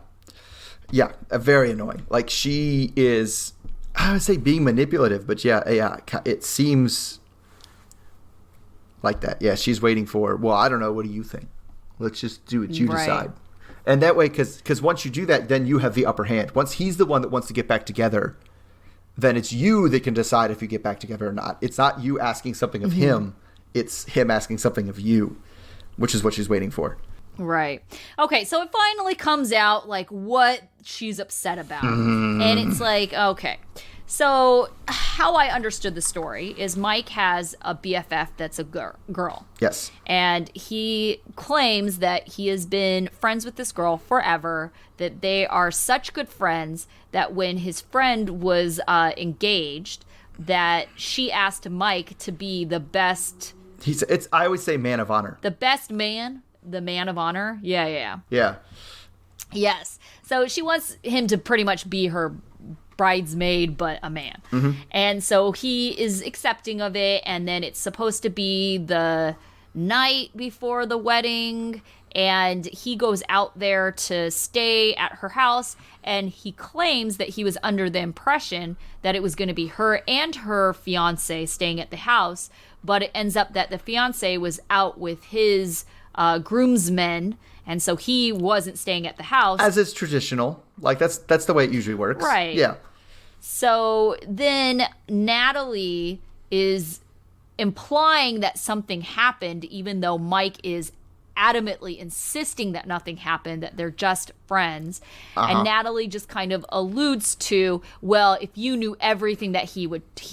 Yeah, very annoying. Like she is, I would say being manipulative, but yeah, it seems like that. Yeah, she's waiting for, well, I don't know, what do you think? Let's just do what you decide. And that way, because once you do that, then you have the upper hand. Once he's the one that wants to get back together, then it's you that can decide if you get back together or not. It's not you asking something of him. It's him asking something of you, which is what she's waiting for. Right. Okay, so it finally comes out, like, what she's upset about. And it's like, okay. So how I understood the story is Mike has a BFF that's a girl. Yes. And he claims that he has been friends with this girl forever, that they are such good friends that when his friend was engaged, that she asked Mike to be the best... I always say man of honor. The best man... The man of honor? Yeah. Yes. So she wants him to pretty much be her bridesmaid, but a man. And so he is accepting of it, and then it's supposed to be the night before the wedding, and he goes out there to stay at her house, and he claims that he was under the impression that it was going to be her and her fiance staying at the house, but it ends up that the fiance was out with his groomsmen, and so he wasn't staying at the house. As is traditional. Like, that's the way it usually works. Right. Yeah. So then Natalie is implying that something happened, even though Mike is adamantly insisting that nothing happened, that they're just friends. And Natalie just kind of alludes to, well, if you knew everything that he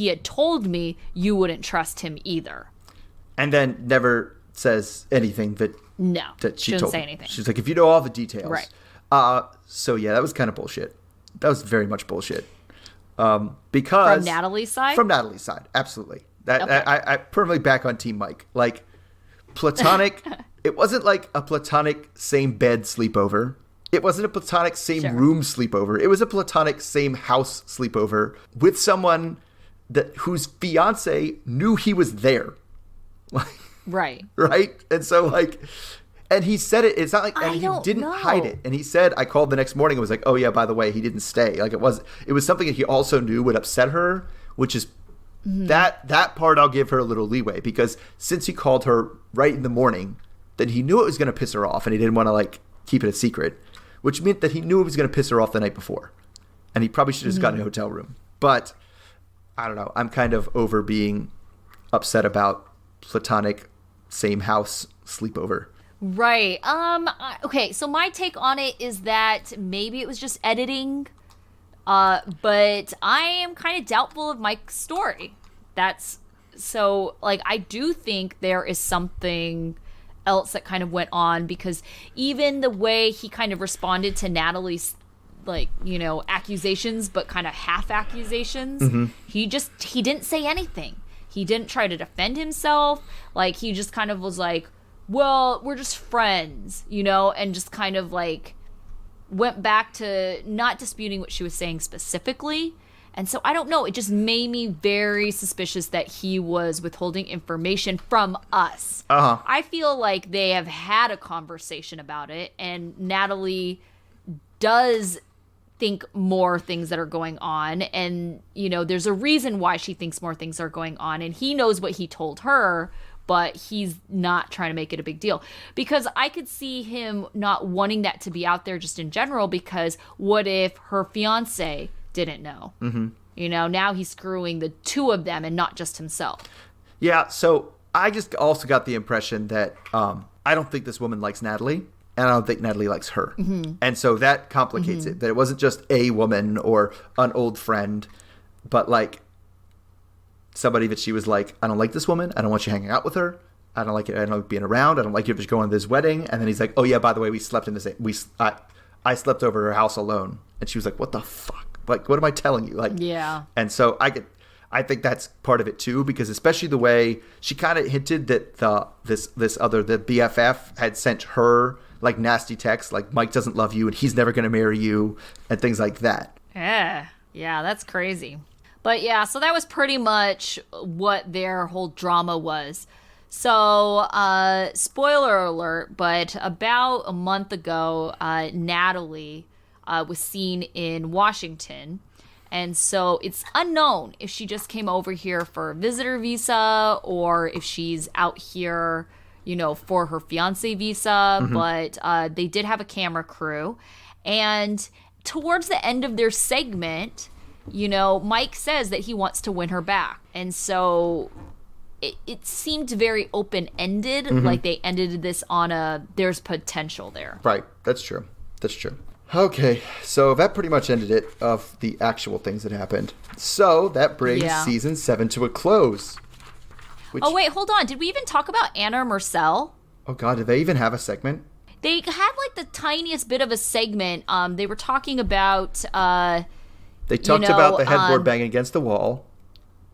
had told me, you wouldn't trust him either. And then never says anything that she doesn't told say him. anything. She's like, if you know all the details. Right. So yeah, that was kind of bullshit. That was very much bullshit. Because from Natalie's side? From Natalie's side, absolutely. I permanently back on Team Mike. Like, platonic, it wasn't like a platonic same bed sleepover. It wasn't a platonic same room sleepover. It was a platonic same house sleepover with someone whose fiance knew he was there. Right. Right? And so, like, and he said it, it's not like, and he didn't hide it. And he said, I called the next morning and was like, oh yeah, by the way, he didn't stay. Like, it was something that he also knew would upset her, which is that part I'll give her a little leeway, because since he called her right in the morning, then he knew it was going to piss her off and he didn't want to, like, keep it a secret, which meant that he knew it was going to piss her off the night before. And he probably should have just gotten a hotel room. But I don't know. I'm kind of over being upset about Platonic same house sleepover. Right. Okay, so my take on it is that maybe it was just editing, but I am kind of doubtful of Mike's story. I do think there is something else that kind of went on, because even the way he kind of responded to Natalie's, accusations, but kind of half accusations, he didn't say anything. He didn't try to defend himself. He just kind of was like, well, we're just friends, and just kind of went back to not disputing what she was saying specifically. And so I don't know, it just made me very suspicious that he was withholding information from us. I feel like they have had a conversation about it, and Natalie does think more things that are going on, and there's a reason why she thinks more things are going on, and he knows what he told her, but he's not trying to make it a big deal, because I could see him not wanting that to be out there just in general, because what if her fiance didn't know? Now he's screwing the two of them and not just himself. Yeah, so I just also got the impression that I don't think this woman likes Natalie, and I don't think Natalie likes her. And so that complicates it, that it wasn't just a woman or an old friend, but somebody that she was like, I don't like this woman. I don't want you hanging out with her. I don't like it. I don't like being around. I don't like you just going to this wedding. And then he's like, oh yeah, by the way, we slept in the same, I slept over her house alone. And she was like, what the fuck? What am I telling you? Yeah. And so I think that's part of it too, because especially the way she kind of hinted that the BFF had sent her nasty texts, Mike doesn't love you and he's never going to marry you and things like that. Yeah, that's crazy. But yeah, so that was pretty much what their whole drama was. So, spoiler alert, but about a month ago, Natalie was seen in Washington. And so it's unknown if she just came over here for a visitor visa or if she's out here, for her fiance visa. But they did have a camera crew. And towards the end of their segment, Mike says that he wants to win her back. And so it seemed very open-ended, like they ended this on there's potential there. Right. That's true. Okay, so that pretty much ended it of the actual things that happened. So that brings season 7 to a close. Oh, wait, hold on. Did we even talk about Anna Marcel? Oh, God, did they even have a segment? They had the tiniest bit of a segment. They were talking about... they talked about the headboard banging against the wall.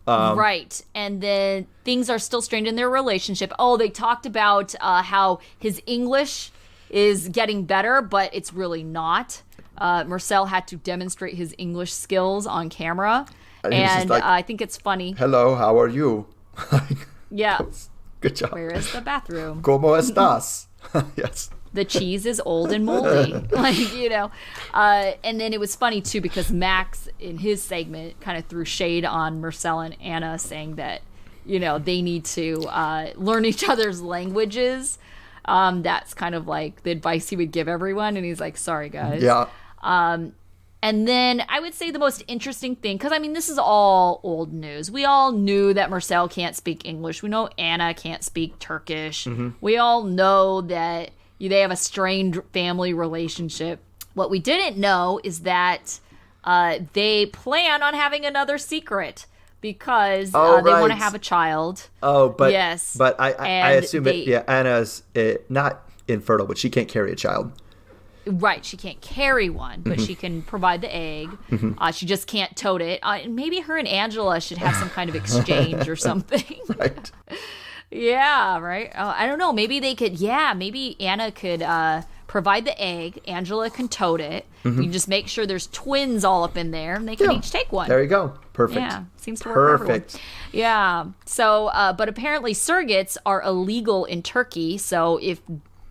Right. And then things are still strained in their relationship. Oh, they talked about how his English is getting better, but it's really not. Marcel had to demonstrate his English skills on camera. And I think it's funny. Hello, how are you? Yeah. Good job. Where is the bathroom? ¿Cómo estás? Yes. The cheese is old and moldy. And then it was funny, too, because Max, in his segment, kind of threw shade on Marcel and Anna, saying that, they need to learn each other's languages. That's kind of the advice he would give everyone. And he's like, sorry, guys. Yeah. And then I would say the most interesting thing, because, this is all old news. We all knew that Marcel can't speak English. We know Anna can't speak Turkish. We all know that they have a strained family relationship. What we didn't know is that they plan on having another secret because they want to have a child. Oh, but yes. But I assume Anna's not infertile, but she can't carry a child. Right, she can't carry one, but she can provide the egg. She just can't tote it. Maybe her and Angela should have some kind of exchange or something. Right. Yeah, right. I don't know. Maybe they could. Yeah, maybe Anna could provide the egg. Angela can tote it. You just make sure there's twins all up in there, and they can each take one. There you go. Perfect. Yeah, seems to work for everyone. Yeah. So, but apparently surrogates are illegal in Turkey. So if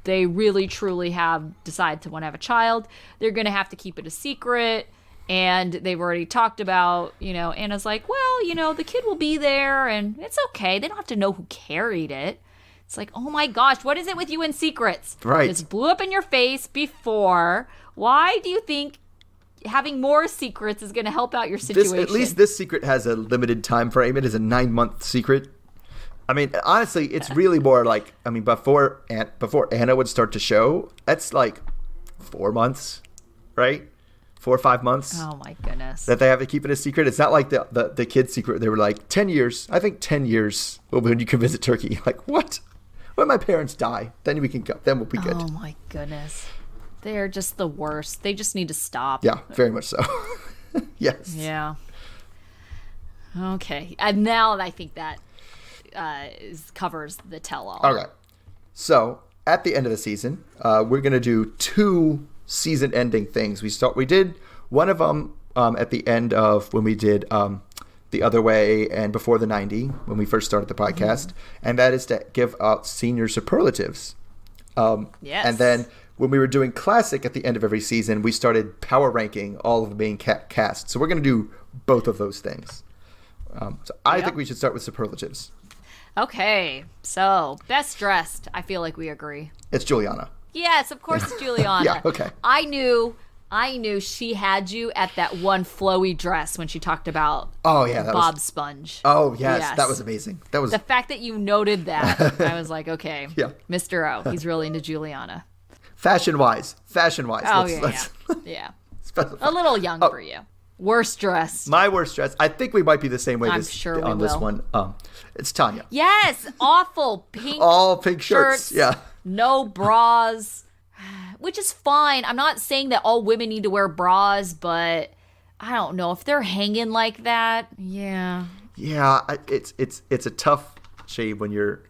they really truly decide to want to have a child, they're going to have to keep it a secret. And they've already talked about, Anna's like, well, the kid will be there and it's okay. They don't have to know who carried it. It's like, oh my gosh, what is it with you and secrets? Right. This blew up in your face before. Why do you think having more secrets is going to help out your situation? At least this secret has a limited time frame. It is a 9-month secret. I mean, honestly, it's really more like, I mean, before Anna would start to show, that's like 4 months, right? 4 or 5 months. Oh my goodness. That they have to keep it a secret. It's not like the kid's secret. They were like 10 years. I think 10 years when you can visit Turkey. Like, what? When my parents die, then we can go. Then we'll be good. Oh my goodness. They're just the worst. They just need to stop. Yeah, very much so. Yes. Yeah. Okay. And now I think that covers the tell-all. All right. So at the end of the season, we're going to do 2 season-ending things. We did one of them at the end of when we did The Other Way and Before the 90, when we first started the podcast, and that is to give out senior superlatives. Yes. And then when we were doing Classic at the end of every season, we started power ranking all of the main cast. So we're going to do both of those things. So I think we should start with superlatives. Okay. So, best dressed. I feel like we agree. It's Juliana. Yes, of course it's Juliana. Yeah, okay. I knew she had you at that one flowy dress when she talked about Bob Sponge. Oh, yes. That was amazing. That was the fact that you noted that. I was like, okay, yeah. Mr. O, he's really into Juliana. Fashion-wise. Oh, yeah. Specify. A little young for you. Worst dress. My worst dress. I think we might be the same way on this one. It's Tanya. Yes, awful pink. All pink shirts. Yeah. No bras, which is fine. I'm not saying that all women need to wear bras, but I don't know if they're hanging like that. Yeah. Yeah, it's a tough shave when you're,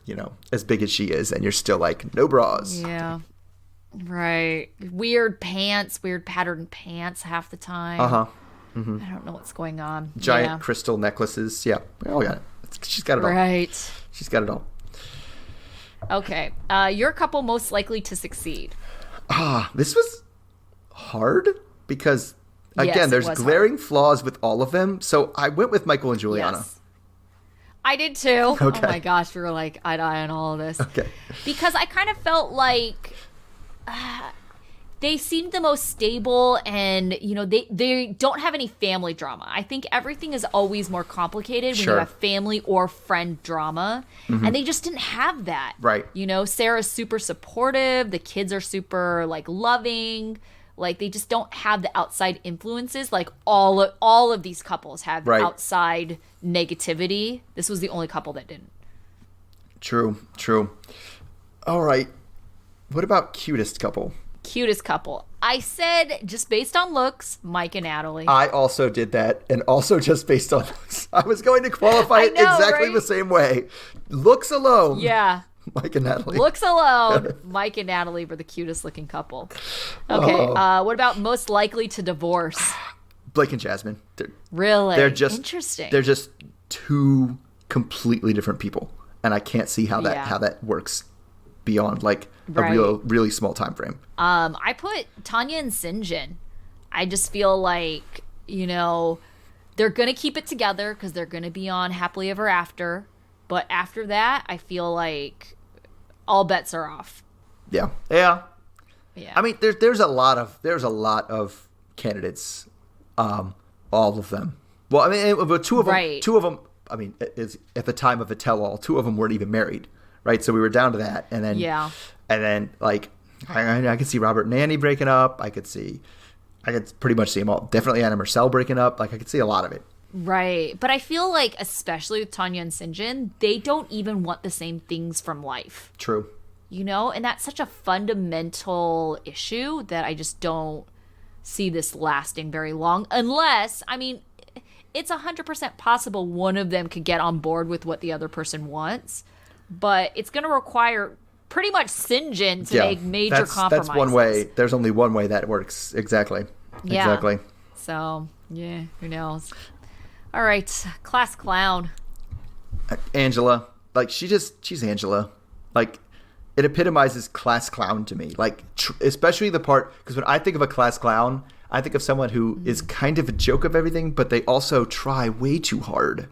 as big as she is and you're still like no bras. Yeah. Right. Weird pants, weird patterned pants half the time. Uh-huh. Mm-hmm. I don't know what's going on. Giant crystal necklaces. Yeah. Oh, yeah. She's got it all. Right. She's got it all. Okay. Your couple most likely to succeed. This was hard because, again, there's glaring flaws with all of them. So I went with Michael and Juliana. Yes. I did too. Okay. Oh my gosh, we were like eye to eye on all of this. Okay. Because I kind of felt like they seemed the most stable, and they don't have any family drama. I think everything is always more complicated when you have family or friend drama, and they just didn't have that. Right. Sarah's super supportive, the kids are super loving, they just don't have the outside influences like all of these couples have outside negativity. This was the only couple that didn't. True. All right. What about cutest couple? Cutest couple. I said, just based on looks, Mike and Natalie. I also did that, and also just based on looks. I was going to qualify it exactly the same way. Looks alone. Yeah. Mike and Natalie. Looks alone, Mike and Natalie were the cutest looking couple. Okay, what about most likely to divorce? Blake and Jasmine. They're just interesting. They're just 2 completely different people, and I can't see how that works beyond a really small time frame. I put Tanya and Sinjin. I just feel like they're gonna keep it together because they're gonna be on Happily Ever After, but after that I feel like all bets are off. Yeah. I mean, there's a lot of candidates, all of them. Well, I mean, two of them. I mean, is at the time of a tell-all, 2 of them weren't even married. Right, so we were down to that, and then I could see Robert and Annie breaking up. I could pretty much see them all. Definitely Anna Marcel breaking up. I could see a lot of it. Right, but I feel like especially with Tanya and Sinjin, they don't even want the same things from life. True. And that's such a fundamental issue that I just don't see this lasting very long, unless it's 100% possible one of them could get on board with what the other person wants. But it's going to require pretty much Sinjin to make major compromises. That's one way. There's only one way that works. Exactly. Yeah. Exactly. So, yeah, who knows? All right, class clown. Angela. She's Angela. It epitomizes class clown to me. Especially the part, because when I think of a class clown, I think of someone who is kind of a joke of everything, but they also try way too hard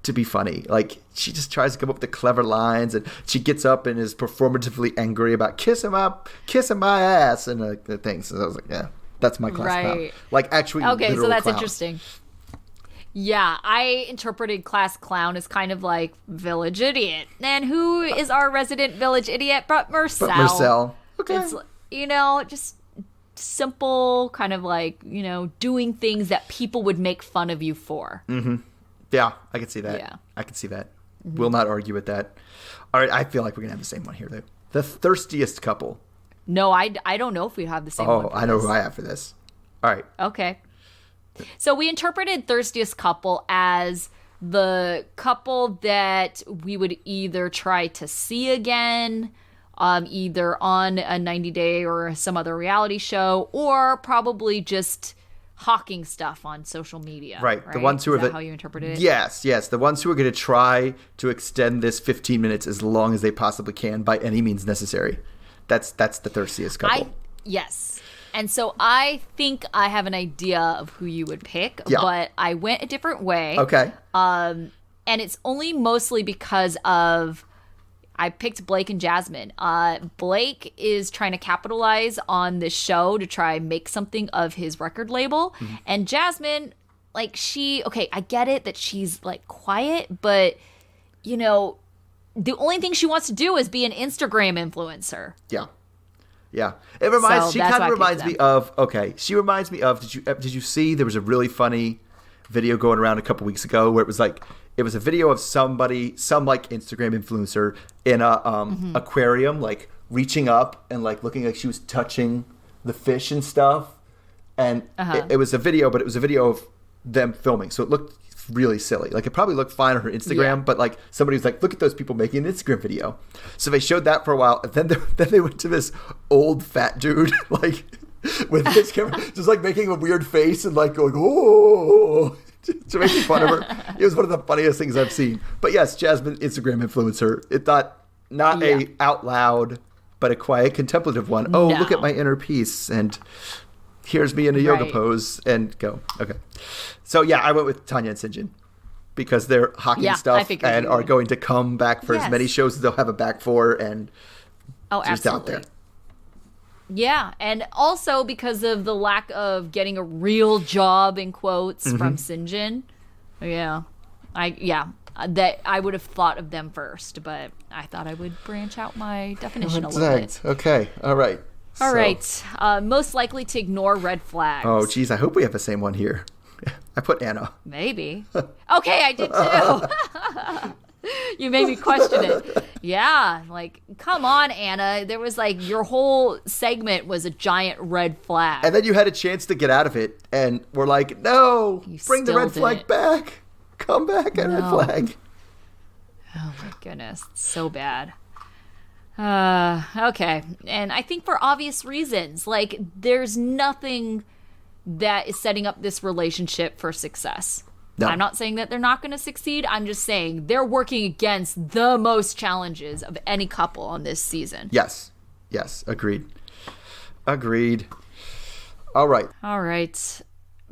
to be funny. She just tries to come up with the clever lines, and she gets up and is performatively angry about kissing my ass and the things. So I was like, yeah, that's my class clown. Actually, okay, so that's clown. interesting. Yeah, I interpreted class clown as kind of like village idiot. And who is our resident village idiot but Marcel? But Marcel. Okay. It's, just simple, kind of like, doing things that people would make fun of you for. Yeah, I can see that. Yeah. I can see that. Will not argue with that. All right, I feel like we're going to have the same one here, though. The thirstiest couple. No, I don't know if we have the same one. Oh, I know who I have for this. All right. Okay. So we interpreted thirstiest couple as the couple that we would either try to see again, either on a 90 Day or some other reality show, or probably just hawking stuff on social media. Right. The ones who Is that how you interpreted it? Yes. The ones who are going to try to extend this 15 minutes as long as they possibly can by any means necessary. That's the thirstiest couple. Yes. And so I think I have an idea of who you would pick, but I went a different way. Okay. And it's only mostly because of I picked Blake and Jasmine. Blake is trying to capitalize on this show to try and make something of his record label. And Jasmine, like I get it that she's like quiet, but the only thing she wants to do is be an Instagram influencer. Yeah. It reminds. So she that's kind why of I reminds picked me of. Okay. She reminds me of. Did you see? There was a really funny video going around a couple weeks ago where it was a video of some like Instagram influencer in a aquarium, like reaching up and like looking like she was touching the fish and stuff. And it was a video, but it was a video of them filming, so it looked really silly. Like it probably looked fine on her Instagram, but like somebody was like, look at those people making an Instagram video. So they showed that for a while, and then they went to this old fat dude like with his camera just like making a weird face and like going oh to make fun of her. It was one of the funniest things I've seen. But yes, Jasmine, Instagram influencer. It thought not a out loud but a quiet contemplative one. Oh, look at my inner peace, and here's me in a yoga pose, and go. Okay. So, yeah, I went with Tanya and Sinjin because they're hawking stuff and are going to come back for as many shows as they'll have a back for, and just out there. Yeah, and also because of the lack of getting a real job, in quotes, from Sinjin. Yeah. I would have thought of them first, but I thought I would branch out my definition a little bit. Okay. All right. All right. Most likely to ignore red flags. Oh, geez. I hope we have the same one here. I put Anna. Maybe. Okay, I did too. You made me question it. Yeah, like, come on, Anna. There was like your whole segment was a giant red flag. And then you had a chance to get out of it, and we're like, no, bring the red flag back. Come back and red flag. Oh my goodness. So bad. Okay. And I think for obvious reasons, like there's nothing that is setting up this relationship for success. No. I'm not saying that they're not going to succeed. I'm just saying they're working against the most challenges of any couple on this season. Yes. Agreed. All right.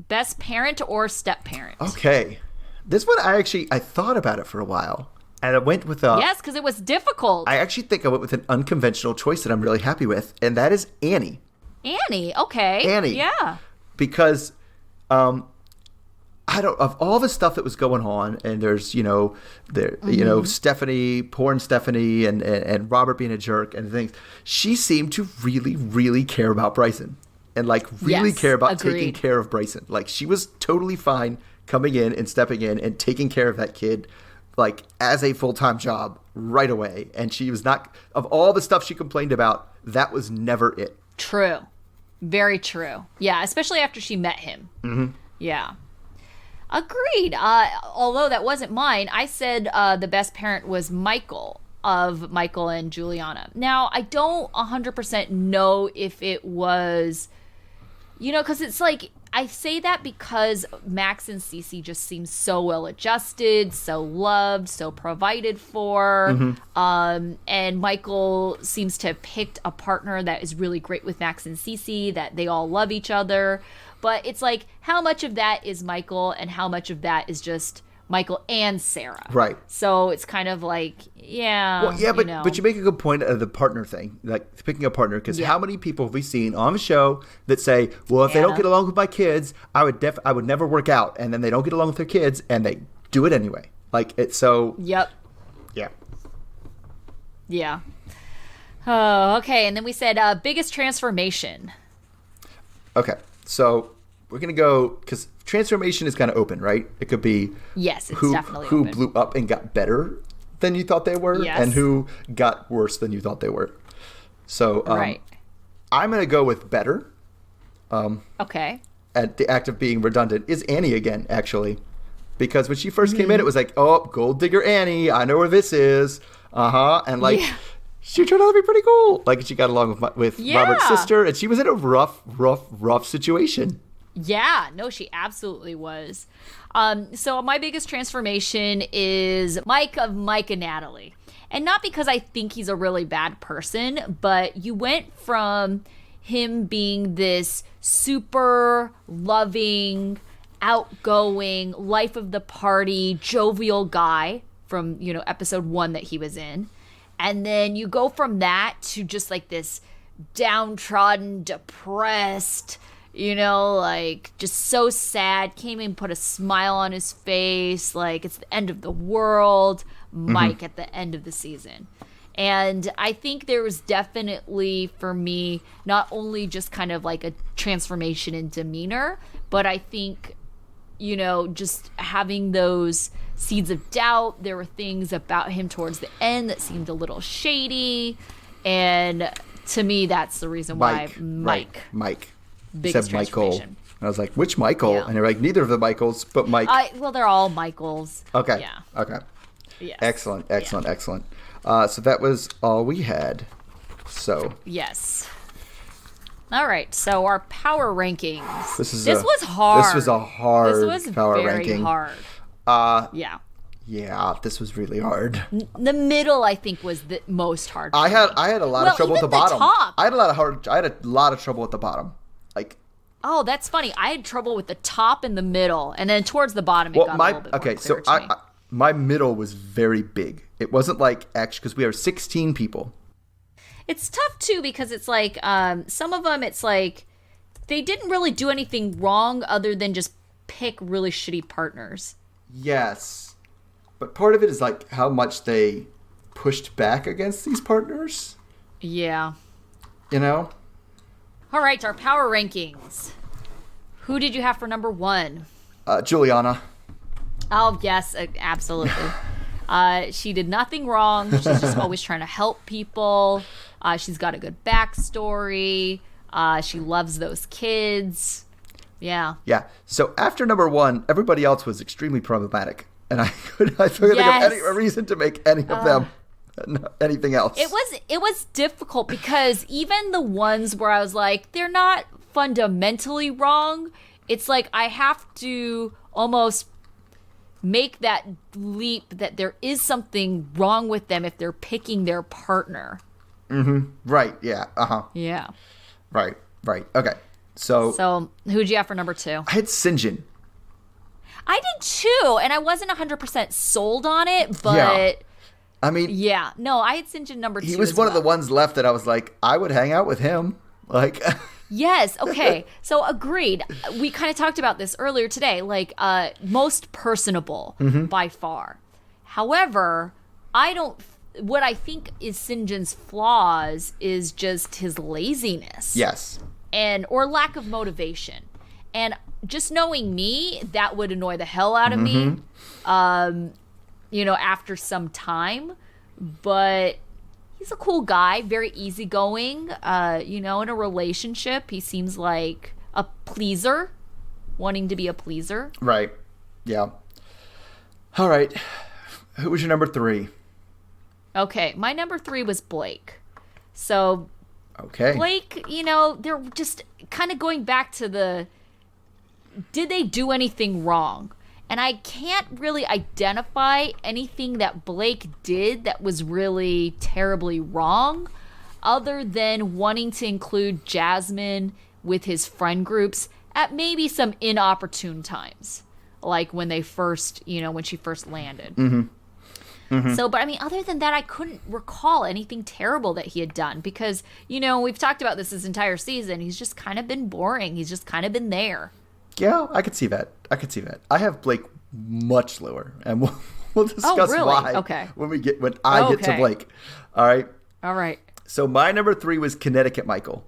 Best parent or step parent? Okay. This one, I thought about it for a while. And I went with yes, because it was difficult. I actually think I went with an unconventional choice that I'm really happy with, and that is Annie. Annie, okay. Annie. Yeah. Because of all the stuff that was going on, and there's, Stephanie, porn Stephanie, and Robert being a jerk and things, she seemed to really, really care about Bryson. And care about taking care of Bryson. Like, she was totally fine coming in and stepping in and taking care of that kid, like, as a full-time job right away. And she was not, of all the stuff she complained about, that was never it. True. Very true. Yeah, especially after she met him. Mm-hmm. Yeah. Agreed. Although that wasn't mine, I said the best parent was Michael, of Michael and Juliana. Now, I don't 100% know if it was, because it's like, I say that because Max and Cece just seem so well adjusted, so loved, so provided for. Mm-hmm. And Michael seems to have picked a partner that is really great with Max and Cece, that they all love each other. But it's like, how much of that is Michael and how much of that is just Michael and Sarah. Right. So it's kind of like, yeah. Well, yeah, but you make a good point of the partner thing, like picking a partner, because how many people have we seen on the show that say, well, if they don't get along with my kids, I would never work out, and then they don't get along with their kids, and they do it anyway. Like, it's so... Yep. Yeah. Yeah. Oh, okay. And then we said biggest transformation. Okay. So we're going to go, because transformation is kind of open, right? It could be yes, it's definitely who open. blew up and got better than you thought they were, and who got worse than you thought they were. So right. I'm going to go with better. Okay. At the act of being redundant is Annie again, actually. Because when she first came in, it was like, oh, gold digger Annie, I know where this is. And like... Yeah. She turned out to be pretty cool. Like, she got along with Robert's sister, and she was in a rough situation. Yeah, no, she absolutely was. So my biggest transformation is Mike of Mike and Natalie. And not because I think he's a really bad person, but you went from him being this super loving, outgoing, life of the party, jovial guy from, episode 1 that he was in. And then you go from that to just like this downtrodden, depressed, like just so sad. Came in, put a smile on his face. Like it's the end of the world. Mike at the end of the season. And I think there was definitely for me, not only just kind of like a transformation in demeanor, but I think, just having those seeds of doubt. There were things about him towards the end that seemed a little shady. And to me, that's the reason why Mike. Biggest said Michael. And I was like, which Michael? Yeah. And they're like, neither of the Michaels, but Mike. Well, they're all Michaels. Okay. Yeah. Okay. Yes. Excellent. So that was all we had. So. Yes. All right, so our power rankings. This was hard. This was a hard power very ranking. Hard. Yeah. Yeah, this was really hard. The middle, I think, was the most hard. I had a lot of trouble at the bottom. Top. I had a lot of trouble at the bottom. Like. Oh, that's funny. I had trouble with the top and the middle, and then towards the bottom it got a little bit more clear to me. My middle was very big. It wasn't like actually because we are 16 people. It's tough, too, because it's like some of them, it's like they didn't really do anything wrong other than just pick really shitty partners. Yes. But part of it is like how much they pushed back against these partners. Yeah. All right, our power rankings. Who did you have for number 1? Juliana. Oh, yes, absolutely. She did nothing wrong. She's just always trying to help people. She's got a good backstory. She loves those kids. Yeah. Yeah. So after number 1, everybody else was extremely problematic. And I couldn't think of any reason to make any of them anything else. It was difficult because even the ones where I was like, they're not fundamentally wrong. It's like I have to almost make that leap that there is something wrong with them if they're picking their partner. Mm-hmm. Right. Yeah. Uh-huh. Yeah. Right. Okay. So who'd you have for number 2? I had Sinjin. I did too, and I wasn't 100% sold on it, but... Yeah. I mean... Yeah. No, I had Sinjin number 2 He was one of the ones left that I was like, I would hang out with him. Like... Yes. Okay. So agreed. We kind of talked about this earlier today. Like, most personable by far. However, what I think is Sinjin's flaws is just his laziness. Yes. Or lack of motivation. And just knowing me, that would annoy the hell out of me, after some time. But he's a cool guy, very easygoing. In a relationship, he seems like a pleaser, wanting to be a pleaser. Right. Yeah. All right. Who was your number 3? Okay, my number 3 was Blake. So, okay. Blake, they're just kind of going back to did they do anything wrong? And I can't really identify anything that Blake did that was really terribly wrong, other than wanting to include Jasmine with his friend groups at maybe some inopportune times. like when they first, when she first landed. Mm-hmm. So, but I mean, other than that, I couldn't recall anything terrible that he had done because, we've talked about this entire season. He's just kind of been boring. He's just kind of been there. Yeah, I could see that. I have Blake much lower, and we'll discuss why when I get to Blake. All right. So my number 3 was Connecticut Michael.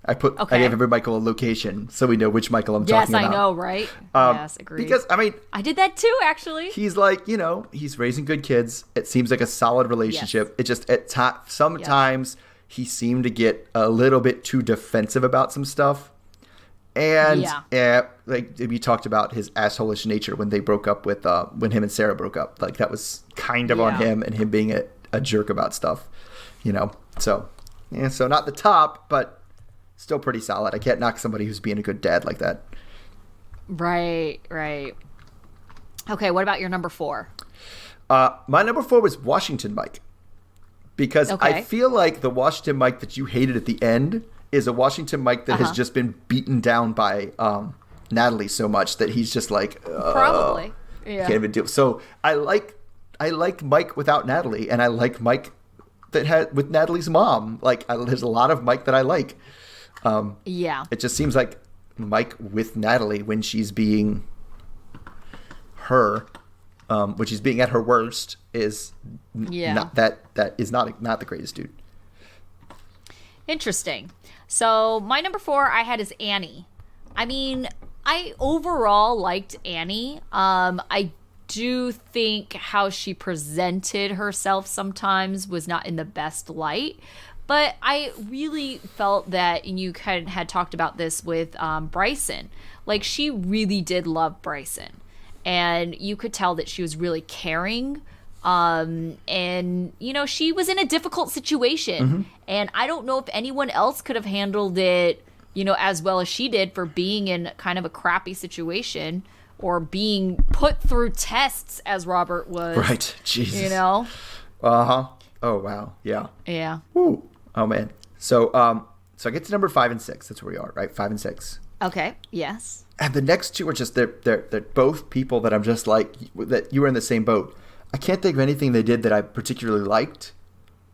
I gave every Michael a location so we know which Michael I'm talking about. Yes, I know, right? Yes, agreed. Because, I mean... I did that too, actually. He's like, he's raising good kids. It seems like a solid relationship. Yes. It just, sometimes he seemed to get a little bit too defensive about some stuff. And, like, we talked about his asshole-ish nature when they broke up with, when him and Sarah broke up. Like, that was kind of on him and him being a jerk about stuff, So, so not the top, but... still pretty solid. I can't knock somebody who's being a good dad like that. Right. Okay, what about your number 4? My number 4 was Washington Mike. Because I feel like the Washington Mike that you hated at the end is a Washington Mike that has just been beaten down by Natalie so much that he's just like... Probably. Yeah. Can't even deal. So I like Mike without Natalie, and I like Mike that had with Natalie's mom. Like, there's a lot of Mike that I like. It just seems like Mike with Natalie when she's being her, when she's being at her worst, is not the greatest dude. Interesting. So my number 4 I had is Annie. I mean, I overall liked Annie. I do think how she presented herself sometimes was not in the best light. But I really felt that, and you kind of had talked about this with Bryson, like she really did love Bryson. And you could tell that she was really caring. And, she was in a difficult situation. Mm-hmm. And I don't know if anyone else could have handled it, as well as she did for being in kind of a crappy situation or being put through tests as Robert was. Right. Jesus. Uh-huh. Oh, wow. Yeah. Yeah. Ooh. Oh, man. So I get to number 5 and 6. That's where we are, right? 5 and 6. Okay. Yes. And the next two are just, they're both people that I'm just like, that you were in the same boat. I can't think of anything they did that I particularly liked,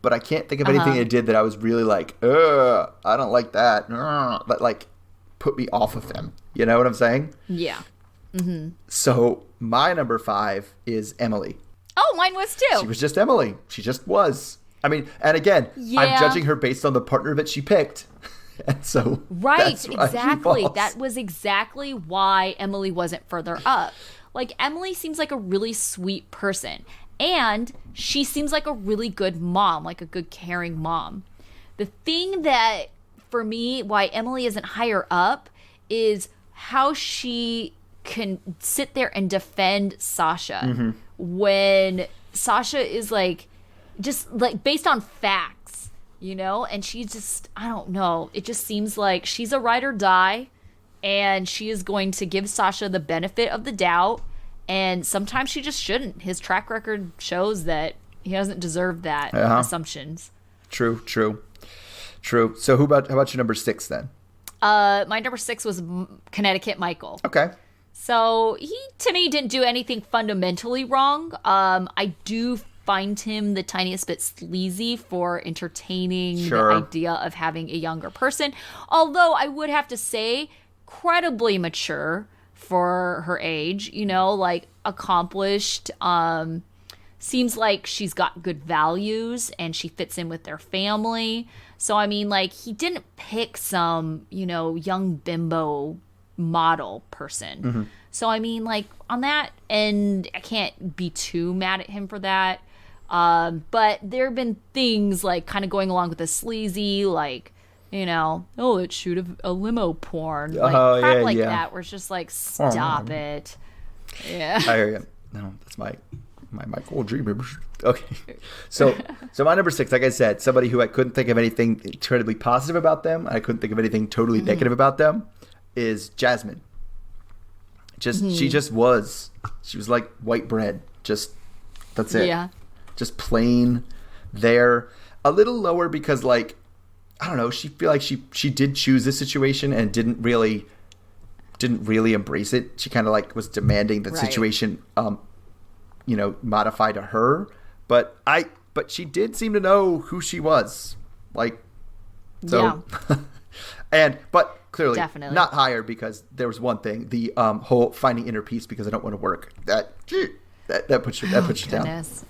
but I can't think of anything they did that I was really like, I don't like that. That like put me off of them. You know what I'm saying? Yeah. Mm-hmm. So my number 5 is Emily. Oh, mine was too. She was just Emily. She just was. I mean, and again, I'm judging her based on the partner that she picked. And so exactly. That was exactly why Emily wasn't further up. Like, Emily seems like a really sweet person. And she seems like a really good mom, like a good caring mom. The thing that, for me, why Emily isn't higher up is how she can sit there and defend Sasha when Sasha is like, just like based on facts, and she's just, I don't know. It just seems like she's a ride or die, and she is going to give Sasha the benefit of the doubt. And sometimes she just shouldn't. His track record shows that he doesn't deserve that assumptions. True. So how about your number 6 then? My number 6 was Connecticut Michael. Okay. So he, to me, didn't do anything fundamentally wrong. I do find him the tiniest bit sleazy for entertaining the idea of having a younger person. Although I would have to say, incredibly mature for her age, like accomplished. Seems like she's got good values and she fits in with their family. So, I mean, like, he didn't pick some, young bimbo model person. Mm-hmm. So, I mean, like, on that end, I can't be too mad at him for that. But there have been things, like, kind of going along with the sleazy, like, let's shoot a limo porn. Like, crap like that, where it's just like, stop it. Yeah. I hear you. No, that's my Michael dream. Okay. So my number 6, like I said, somebody who I couldn't think of anything incredibly positive about them, I couldn't think of anything totally negative about them, is Jasmine. She just was. She was like white bread. Just, that's it. Yeah. Just plain there. A little lower because, like, I don't know, she feel like she did choose this situation and didn't really didn't really embrace it. She kind of like was demanding that Right. situation, modify to her. But she did seem to know who she was. Like, so, but clearly Definitely. not hired because there was one thing, the whole finding inner peace because I don't want to work. That puts you down. Goodness.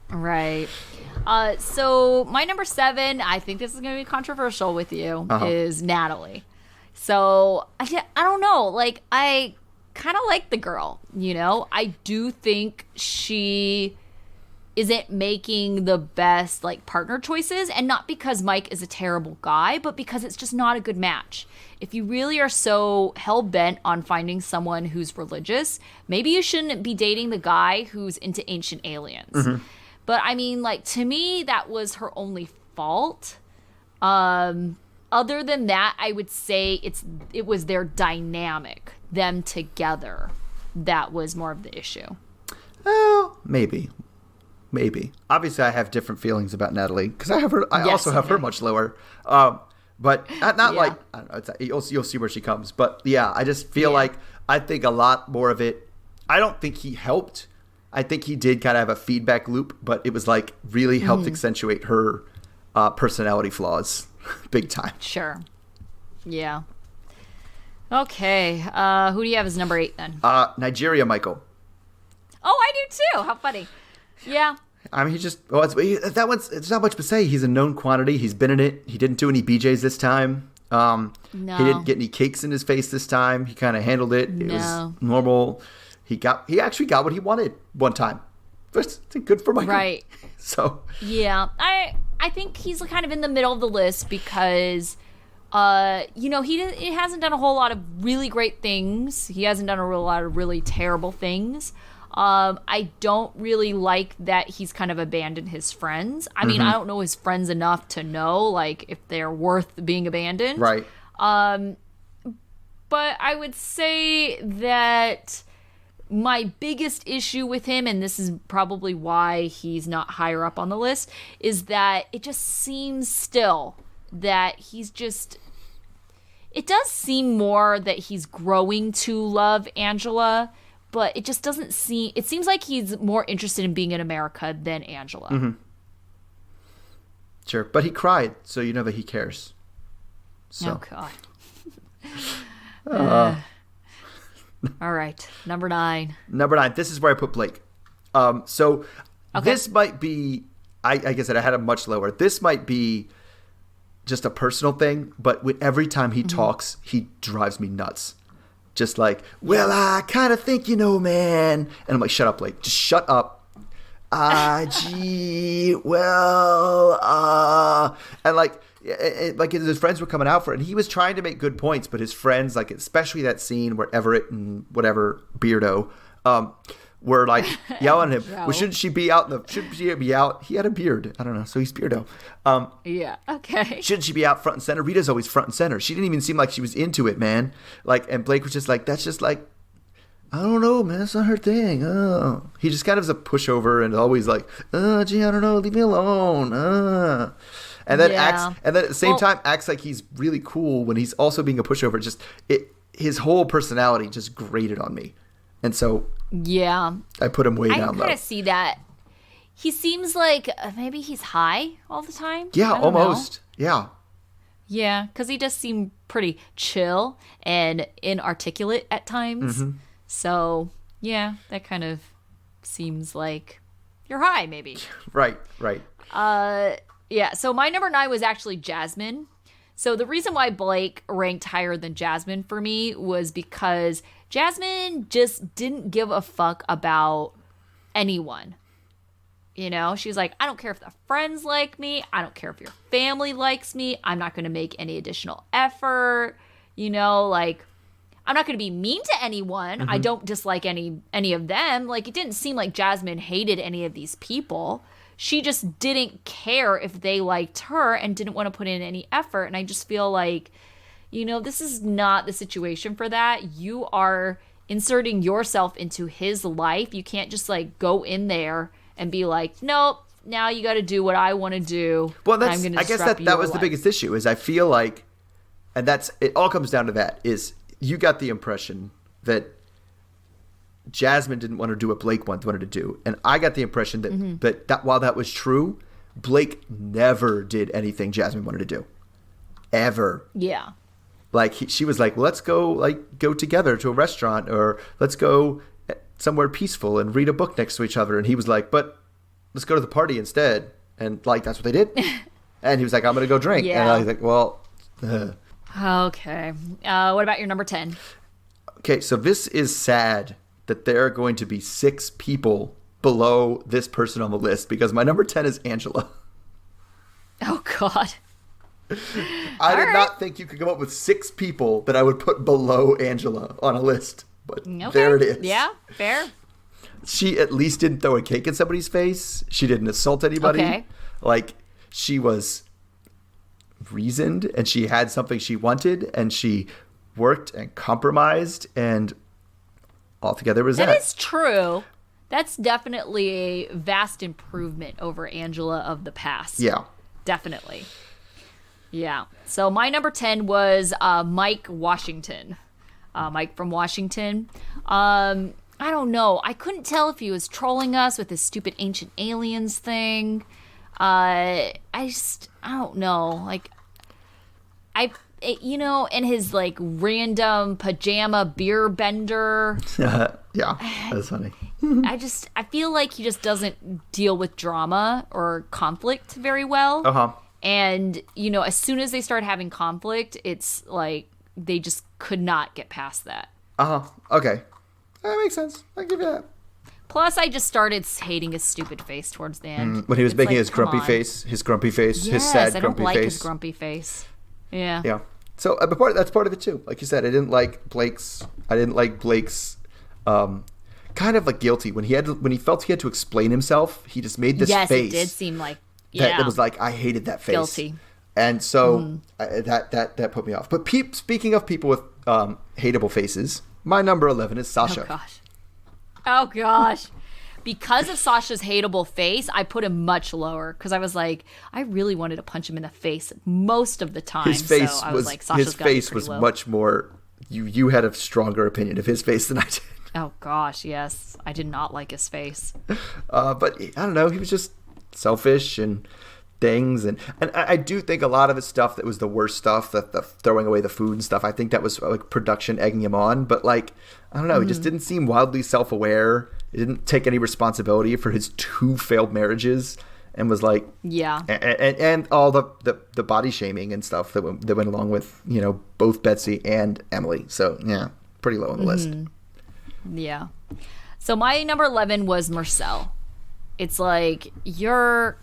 Right. So my number 7, I think this is going to be controversial with you, is Natalie. So I don't know. Like, I kind of like the girl, I do think she isn't making the best like partner choices, and not because Mike is a terrible guy, but because it's just not a good match. If you really are so hell-bent on finding someone who's religious, maybe you shouldn't be dating the guy who's into ancient aliens. But I mean, like, to me, that was her only fault. Other than that, I would say it was their dynamic, them together, that was more of the issue. Oh, maybe. Obviously, I have different feelings about Natalie because I have her. I also have her much lower. But not like, I don't know. You'll see where she comes. But yeah, I just feel like I think a lot more of it. I don't think he helped. I think he did kind of have a feedback loop, but it was like really helped accentuate her personality flaws big time. Sure. Yeah. Okay. Who do you have as number 8 then? Nigeria Michael. Oh, I do too. How funny. Yeah. I mean, it's not much to say. He's a known quantity. He's been in it. He didn't do any BJs this time. No. He didn't get any cakes in his face this time. He kind of handled it. It was normal. He actually got what he wanted one time. That's good for Michael. Right. So. Yeah. I think he's kind of in the middle of the list because, he hasn't done a whole lot of really great things. He hasn't done a lot of really terrible things. I don't really like that he's kind of abandoned his friends. I mean, I don't know his friends enough to know, like, if they're worth being abandoned. Right. But I would say that my biggest issue with him, and this is probably why he's not higher up on the list, is that it just seems still that he's just... It does seem more that he's growing to love Angela, but it just doesn't seem... It seems like he's more interested in being in America than Angela. Sure, but he cried, so you know that he cares. So. Oh, God. All right, number 9. Number 9. This is where I put Blake. This might be... Like I said, I had him much lower. This might be just a personal thing, but every time he talks, he drives me nuts. Just like, well, I kind of think man. And I'm like, shut up, Blake. Just shut up. And like his friends were coming out for it, and he was trying to make good points, but his friends, like especially that scene where Everett and whatever Beardo were like yelling at him. Well, shouldn't she be out? Shouldn't she be out? He had a beard. I don't know. So he's Beardo. Yeah. Okay. Shouldn't she be out front and center? Rita's always front and center. She didn't even seem like she was into it, man. Like, and Blake was just like, that's just like, I don't know, man. That's not her thing. Oh, he just kind of is a pushover and always like, gee, I don't know. Leave me alone. And then at the same time acts like he's really cool when he's also being a pushover. Just his whole personality just grated on me, and so I put him way down low. I kind of see that. He seems like maybe he's high all the time. Yeah, almost. Know. Yeah, because he does seem pretty chill and inarticulate at times. So that kind of seems like you're high, maybe. Right. Yeah, so my number 9 was actually Jasmine. So the reason why Blake ranked higher than Jasmine for me was because Jasmine just didn't give a fuck about anyone. She's like, I don't care if the friends like me. I don't care if your family likes me. I'm not going to make any additional effort. Like, I'm not going to be mean to anyone. I don't dislike any of them. Like, it didn't seem like Jasmine hated any of these people. She just didn't care if they liked her and didn't want to put in any effort. And I just feel like, this is not the situation for that. You are inserting yourself into his life. You can't just like go in there and be like, nope, now you got to do what I want to do. Well, I guess that was the biggest issue is I feel like, and it all comes down to that is you got the impression that Jasmine didn't want to do what Blake wanted to do. And I got the impression that while that was true, Blake never did anything Jasmine wanted to do. Ever. Yeah. Like she was like, let's go together to a restaurant, or let's go somewhere peaceful and read a book next to each other. And he was like, but let's go to the party instead. And like, that's what they did. And he was like, I'm going to go drink. Yeah. And I was like, well. Okay. What about your number 10? Okay, so this is sad that there are going to be 6 people below this person on the list, because my number 10 is Angela. Oh, God. I did not think you could come up with 6 people that I would put below Angela on a list, but there it is. Yeah, fair. She at least didn't throw a cake in somebody's face. She didn't assault anybody. Okay. Like, she was reasoned, and she had something she wanted, and she worked and compromised, and altogether was that. That is true. That's definitely a vast improvement over Angela of the past. Yeah. Definitely. Yeah. So my number 10 was Mike Washington. Mike from Washington. I don't know. I couldn't tell if he was trolling us with his stupid ancient aliens thing. I don't know. Like, and his like random pajama beer bender. Yeah, that's funny. I feel like he just doesn't deal with drama or conflict very well. Uh-huh. And, as soon as they start having conflict, it's like they just could not get past that. Uh-huh. Okay. That makes sense. I'll give you that. Plus, I just started hating his stupid face towards the end. When he was It's making like, his grumpy come on. face, his grumpy face, his Yes, sad I grumpy don't like face. his grumpy face. Yeah. Yeah. So that's part of it too. Like you said, I didn't like Blake's kind of like guilty when he felt he had to explain himself. He just made this face. Yes, it did seem like that it was like, I hated that face. Guilty. And so that put me off. But speaking of people with hateable faces, my number 11 is Sasha. Oh gosh. Because of Sasha's hateable face, I put him much lower because I was like, I really wanted to punch him in the face most of the time. His face so I was like, Sasha's was low. much more. You had a stronger opinion of his face than I did. Oh gosh, yes, I did not like his face. But I don't know. He was just selfish and things, and I do think a lot of his stuff that was the worst stuff, the throwing away the food and stuff. I think that was like production egging him on. But like, I don't know. He just didn't seem wildly self-aware. He didn't take any responsibility for his 2 failed marriages, and was like, yeah, and all the body shaming and stuff that went along with both Betsy and Emily. So yeah, pretty low on the list. Yeah. So my number 11 was Marcel. It's like, you're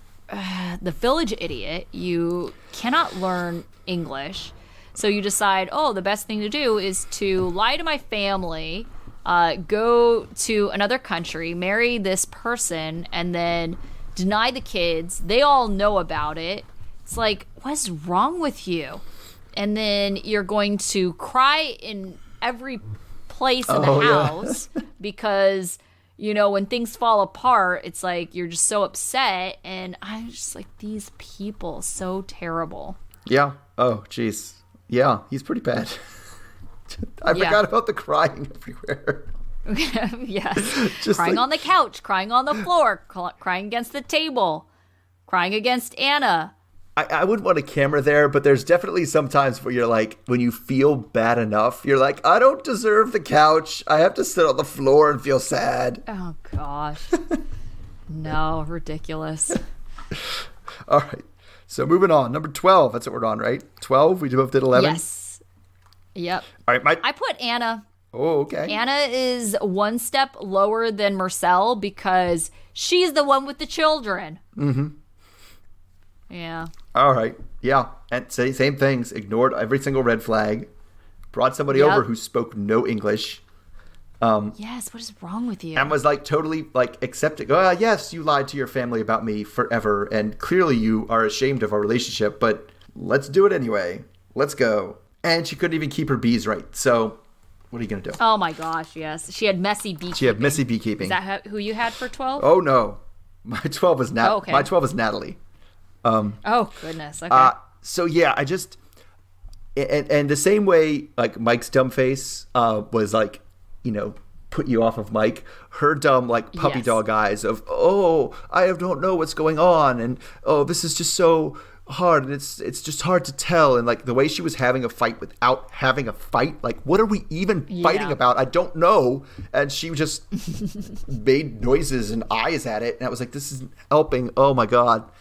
the village idiot. You cannot learn English. So you decide, the best thing to do is to lie to my family, go to another country, marry this person, and then deny the kids. They all know about it. It's like, what's wrong with you? And then you're going to cry in every place in the house because when things fall apart, it's like you're just so upset, and I'm just like, these people so terrible. Yeah. Oh jeez. Yeah, he's pretty bad. I forgot about the crying everywhere. Yes. Just crying like, on the couch, crying on the floor, crying against the table, crying against Anna. I wouldn't want a camera there, but there's definitely some times where you're like, when you feel bad enough, you're like, I don't deserve the couch. I have to sit on the floor and feel sad. Oh, gosh. No, ridiculous. All right. So moving on. Number 12. That's what we're on, right? 12? We both did 11? Yes. Yep. All right. I put Anna. Oh, okay. Anna is one step lower than Marcel because she's the one with the children. Mm-hmm. Yeah. All right. Yeah. And same things. Ignored every single red flag. Brought somebody over who spoke no English. Yes. What is wrong with you? And was like totally like accepting. Oh, yes, you lied to your family about me forever. And clearly you are ashamed of our relationship, but let's do it anyway. Let's go. And she couldn't even keep her bees right. So what are you going to do? Oh my gosh. Yes. She had messy beekeeping. She had messy beekeeping. Is that who you had for 12? Oh, no. My 12 was okay. My 12 is Natalie. Oh, goodness. Okay. So yeah, And the same way, like, Mike's dumb face was, like, put you off of Mike, her dumb, like, puppy dog eyes of, oh, I don't know what's going on, and, oh, this is just so hard, and it's just hard to tell, and, like, the way she was having a fight without having a fight, like, what are we even fighting about? I don't know. And she just made noises and eyes at it, and I was like, this isn't helping. Oh my God.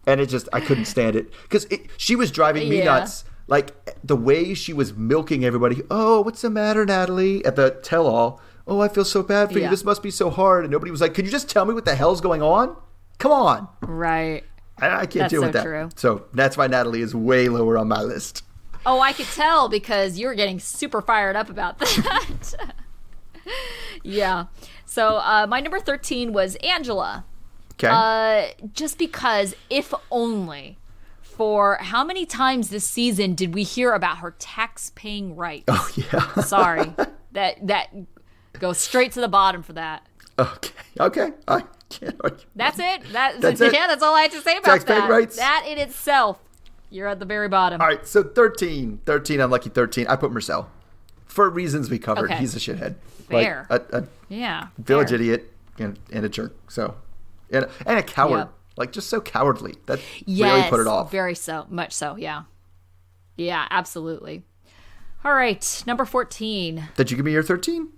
And I couldn't stand it, because she was driving me nuts. Like, the way she was milking everybody. Oh, what's the matter, Natalie? At the tell-all. Oh, I feel so bad for you. This must be so hard. And nobody was like, could you just tell me what the hell's going on? Come on. Right. I can't deal with that. True. So that's why Natalie is way lower on my list. Oh, I could tell, because you were getting super fired up about that. Yeah. So my number 13 was Angela. Okay. Just because, if only, for how many times this season did we hear about her tax-paying rights? Oh, yeah. Sorry. That goes straight to the bottom for that. Okay. I can't argue. That's it. That's it. Yeah, that's all I have to say about Tax-paying that. rights. That in itself, you're at the very bottom. All right, so 13, unlucky 13. I put Marcel. For reasons we covered. Okay. He's a shithead. Fair. Like, a Yeah. village fair. idiot and a jerk. So, and a coward. Yep. Like, just so cowardly. That Yes, really put it off. Very so. Much so, yeah. Yeah, absolutely. All right, number 14. Did you give me your 13?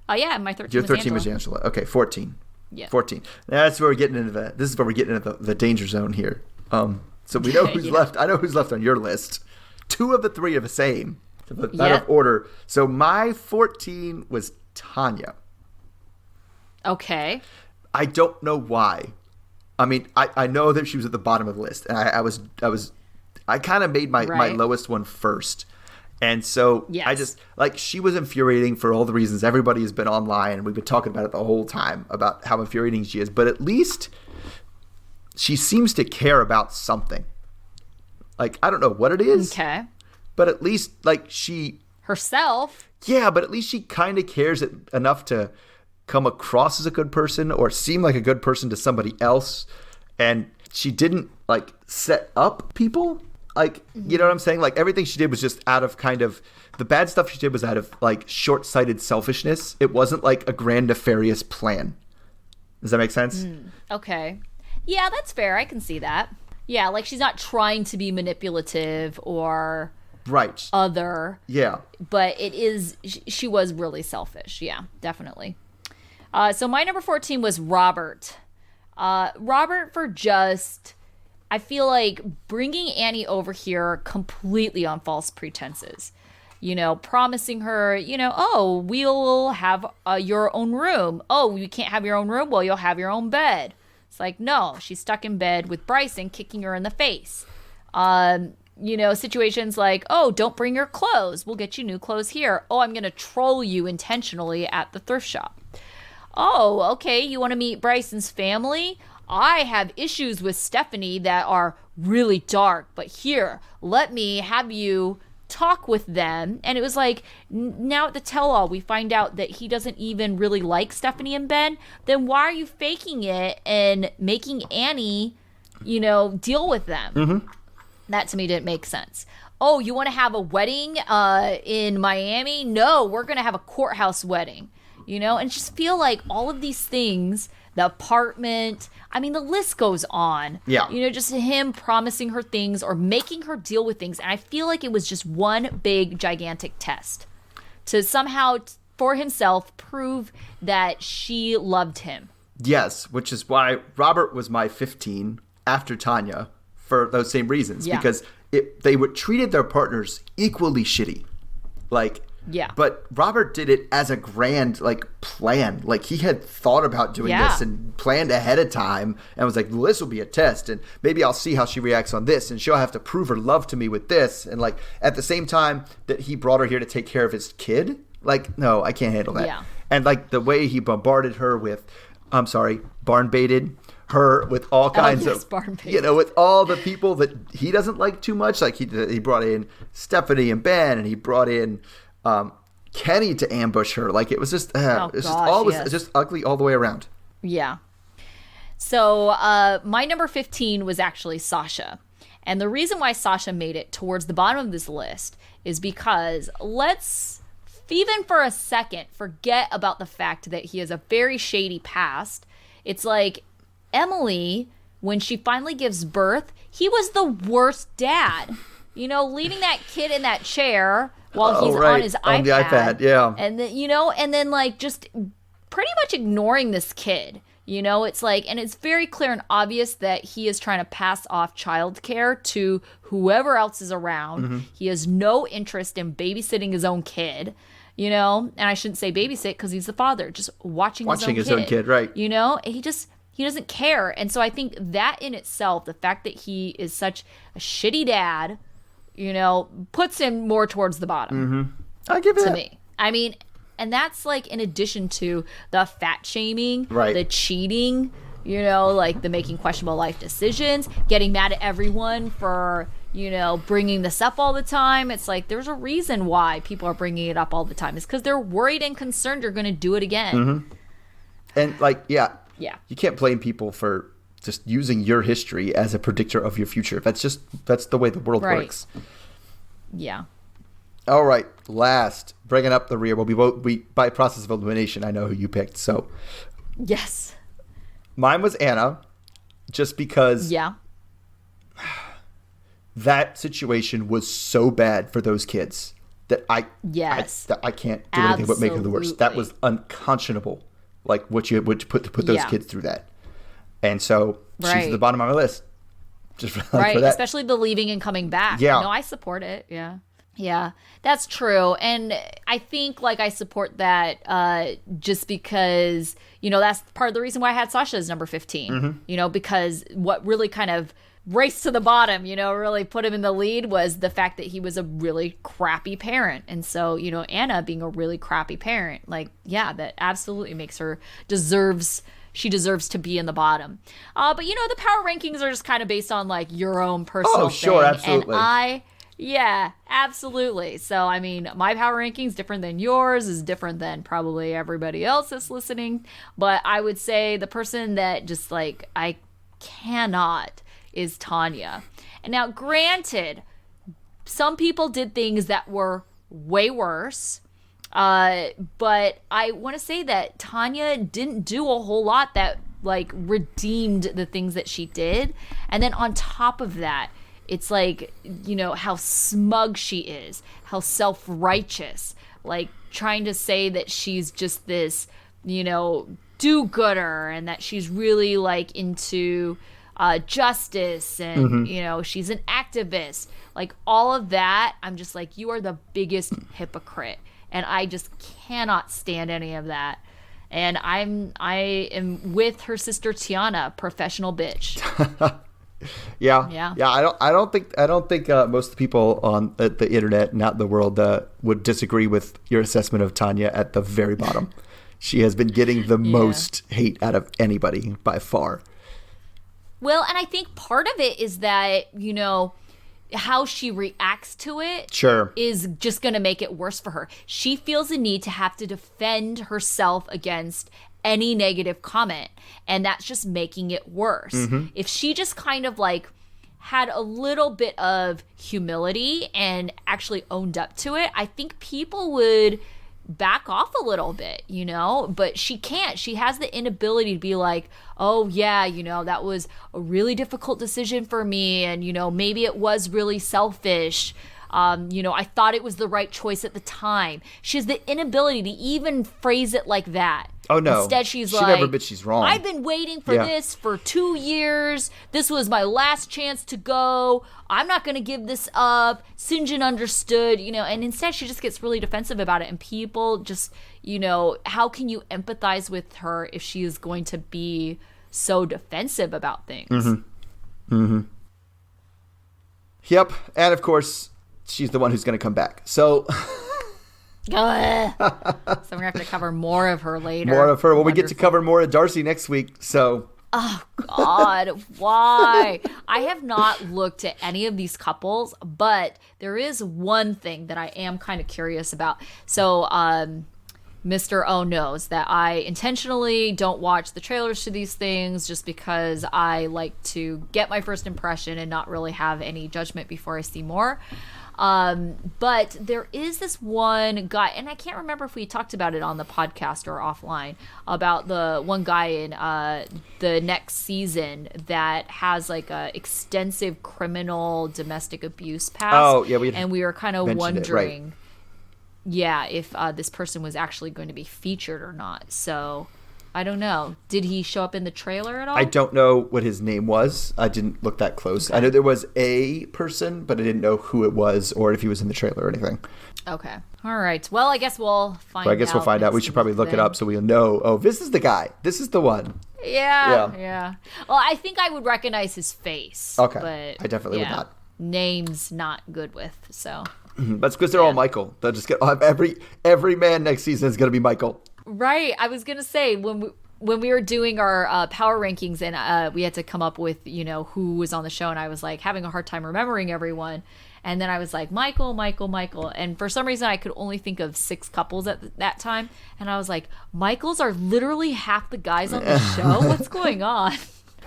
Oh, yeah, my 13 Your was 13 Angela. was Angela. Okay, 14. Yeah. 14. That's where we're getting into this is where we're getting into the danger zone here. So we know who's left. I know who's left on your list. 2 of the 3 are the same. So out of order. So my 14 was Tanya. Okay. I don't know why. I mean, I know that she was at the bottom of the list, and I kind of made my lowest one first. And so I just, like, she was infuriating for all the reasons everybody has been online, and we've been talking about it the whole time about how infuriating she is. But at least she seems to care about something. Like, I don't know what it is. Okay. But at least, like, she... Herself. Yeah, but at least she kind of cares enough to come across as a good person or seem like a good person to somebody else. And she didn't, like, set up people. Like, you know what I'm saying? Like, everything she did was just out of kind of... The bad stuff she did was out of, like, short-sighted selfishness. It wasn't, like, a grand nefarious plan. Does that make sense? Okay. Yeah, that's fair. I can see that. Yeah, like, she's not trying to be manipulative or... Right. Other. Yeah. But it is... She was really selfish. Yeah, definitely. So my number 14 was Robert. Robert for just... I feel like bringing Annie over here completely on false pretenses. You know, promising her, you know, oh, we'll have your own room. Oh, you can't have your own room? Well, you'll have your own bed. It's like, no, she's stuck in bed with Bryson kicking her in the face. You know, situations like, oh, don't bring your clothes. We'll get you new clothes here. Oh, I'm going to troll you intentionally at the thrift shop. Oh, okay, you want to meet Bryson's family? I have issues with Stephanie that are really dark, but here, let me have you talk with them. And it was like, now at the tell-all, we find out that he doesn't even really like Stephanie and Ben. Then why are you faking it and making Annie, you know, deal with them? Mm-hmm. That to me didn't make sense. Oh, you want to have a wedding in Miami? No, we're going to have a courthouse wedding. You know, and just feel like all of these things, the apartment, I mean, the list goes on. Yeah. You know, just him promising her things or making her deal with things. And I feel like it was just one big, gigantic test to somehow, for himself, prove that she loved him. Yes, which is why Robert was my 15 after Tanya for those same reasons. Yeah. Because they treated their partners equally shitty. Like... Yeah. But Robert did it as a grand, like, plan. Like, he had thought about doing this and planned ahead of time and was like, well, this will be a test and maybe I'll see how she reacts on this and she'll have to prove her love to me with this. And, like, at the same time that he brought her here to take care of his kid, like, no, I can't handle that. Yeah. And, like, the way he bombarded her with, barn baited her with all kinds of, you know, with all the people that he doesn't like too much. Like, he brought in Stephanie and Ben and he brought in... Kenny to ambush her. Like, it was just just ugly all the way around. Yeah. So my number 15 was actually Sasha. And the reason why Sasha made it towards the bottom of this list is because let's, even for a second, forget about the fact that he has a very shady past. It's like Emily, when she finally gives birth, he was the worst dad. You know, leaving that kid in that chair while he's on his iPad. On the iPad, yeah. And then, you know, and then like just pretty much ignoring this kid. You know, it's like, and it's very clear and obvious that he is trying to pass off childcare to whoever else is around. He has no interest in babysitting his own kid, you know, and I shouldn't say babysit because he's the father, just watching his own kid, right. You know, he doesn't care. And so I think that in itself, the fact that he is such a shitty dad, you know, puts him more towards the bottom. I give it to me. I mean, and that's like in addition to the fat shaming, right. the cheating, you know, like the making questionable life decisions, getting mad at everyone for, you know, bringing this up all the time. It's like there's a reason why people are bringing it up all the time. It's because they're worried and concerned you're going to do it again. And like, yeah, you can't blame people for just using your history as a predictor of your future. That's the way the world works. Yeah. All right, last, bringing up the rear. Well, we by process of elimination, I know who you picked. So, yes, mine was Anna, just because that situation was so bad for those kids that I can't do anything but make it the worst. That was unconscionable, like what you would put those kids through that. And so she's at the bottom of my list. Just for that. Especially the leaving and coming back. Yeah. No, I support it. Yeah. Yeah, that's true. And I think like I support that just because, you know, that's part of the reason why I had Sasha as number 15, you know, because what really kind of raced to the bottom, you know, really put him in the lead was the fact that he was a really crappy parent. And so, you know, Anna being a really crappy parent, like, yeah, that absolutely makes her she deserves to be in the bottom. But, you know, the power rankings are just kind of based on like your own personal thing. Sure, absolutely. And yeah, absolutely. So, I mean, my power rankings different than yours, is different than probably everybody else that's listening. But I would say the person that just like I cannot is Tanya. And now, granted, some people did things that were way worse. But I want to say that Tanya didn't do a whole lot that like redeemed the things that she did. And then on top of that, it's like, you know, how smug she is, how self-righteous, like trying to say that she's just this, you know, do-gooder and that she's really like into justice and, you know, she's an activist. Like all of that, I'm just like, you are the biggest hypocrite. And I just cannot stand any of that. And I am with her sister Tiana, professional bitch. Yeah. I don't think most of the people on the internet and out in the world would disagree with your assessment of Tanya at the very bottom. She has been getting the most hate out of anybody by far. Well, and I think part of it is that, you know, how she reacts to it is just going to make it worse for her. She feels the need to have to defend herself against any negative comment, and that's just making it worse. If she just kind of like had a little bit of humility and actually owned up to it, I think people would back off a little bit, you know, but she can't. She has the inability to be like, oh yeah, you know, that was a really difficult decision for me, and you know, maybe it was really selfish. You know, I thought it was the right choice at the time. She has the inability to even phrase it like that. Oh no. Instead, she like, never admits she's wrong. I've been waiting for this for 2 years. This was my last chance to go. I'm not going to give this up. Sinjin understood, you know, and instead she just gets really defensive about it. And people just, you know, how can you empathize with her if she is going to be so defensive about things? Yep. And of course, she's the one who's going to come back. So So we're gonna have to cover more of her later. More of her. Well, we get to cover more of Darcy next week. So. Oh God, why? I have not looked at any of these couples, but there is one thing that I am kind of curious about. So, Mr. O knows that I intentionally don't watch the trailers to these things just because I like to get my first impression and not really have any judgment before I see more. But there is this one guy, and I can't remember if we talked about it on the podcast or offline, about the one guy in the next season that has like a extensive criminal domestic abuse past. Oh, yeah, and we were kind of wondering, right. yeah, if this person was actually going to be featured or not. So I don't know. Did he show up in the trailer at all? I don't know what his name was. I didn't look that close. Okay. I know there was a person, but I didn't know who it was or if he was in the trailer or anything. Okay. All right. Well, I guess we'll find out. Well, I guess we'll find out. We should probably look it up so we'll know, oh, this is the guy. This is the one. Yeah. Well, I think I would recognize his face. Okay. But I definitely would not. Names not good with, so. That's because they're all Michael. They'll just have every man next season is going to be Michael. Right. I was going to say, when we were doing our power rankings and we had to come up with, who was on the show, and I was like having a hard time remembering everyone. And then I was like, Michael. And for some reason, I could only think of 6 couples at that time. And I was like, Michaels are literally half the guys on the show? What's going on?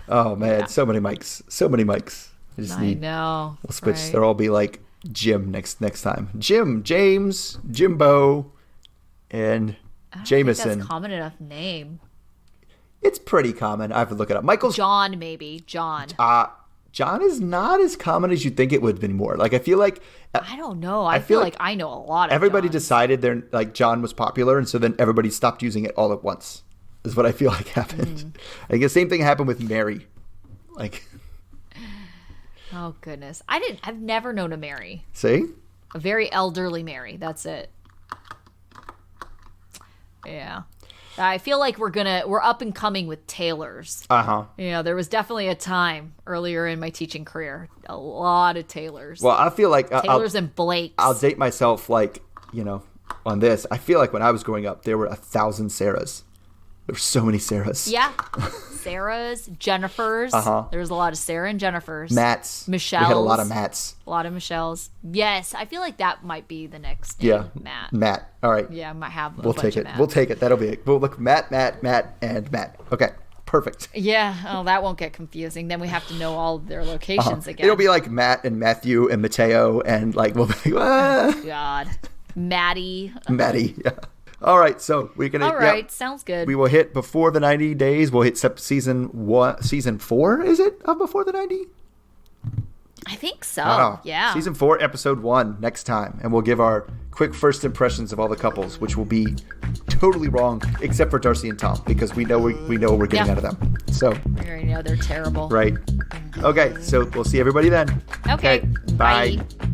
Oh, man. Yeah. So many mics. I know. We'll switch. Right? They'll all be like Jim next time. Jim, James, Jimbo, and Jameson. I think that's a common enough name. It's pretty common. I have to look it up. Michael's John, maybe. John. John is not as common as you'd think it would have been more. Like, I feel like... I don't know. I feel like I know a lot of everybody Johns. decided John was popular, and so then everybody stopped using it all at once, is what I feel like happened. I think the same thing happened with Mary. Like... Oh, goodness. I've never known a Mary. See? A very elderly Mary. That's it. Yeah. I feel like we're up and coming with Taylors. Uh-huh. There was definitely a time earlier in my teaching career. A lot of Taylors. Well, I feel like... Taylors and Blakes. I'll date myself, on this. I feel like when I was growing up, there were 1,000 Sarahs. There were so many Sarahs. Yeah. Sarahs, Jennifers. Uh-huh. There was a lot of Sarah and Jennifers. Matts. Michelles. We had a lot of Matts. A lot of Michelles. Yes, I feel like that might be the next name. Yeah. Matt. All right. Yeah, I might have We'll take it. We'll take it. That'll be it. We'll look Matt, and Matt. Okay. Perfect. Yeah. Oh, that won't get confusing. Then we have to know all of their locations again. It'll be like Matt and Matthew and Mateo and we'll be God. Maddie. Yeah. All right, so we're gonna. All right, sounds good. We will hit before the 90 days. We'll hit season 4. Is it of Before the 90? I think so. Oh, yeah. Season 4, episode 1 next time, and we'll give our quick first impressions of all the couples, which will be totally wrong, except for Darcy and Tom, because we know what we're getting out of them. So we already know they're terrible. Right. Okay, so we'll see everybody then. Okay. Bye. Bye.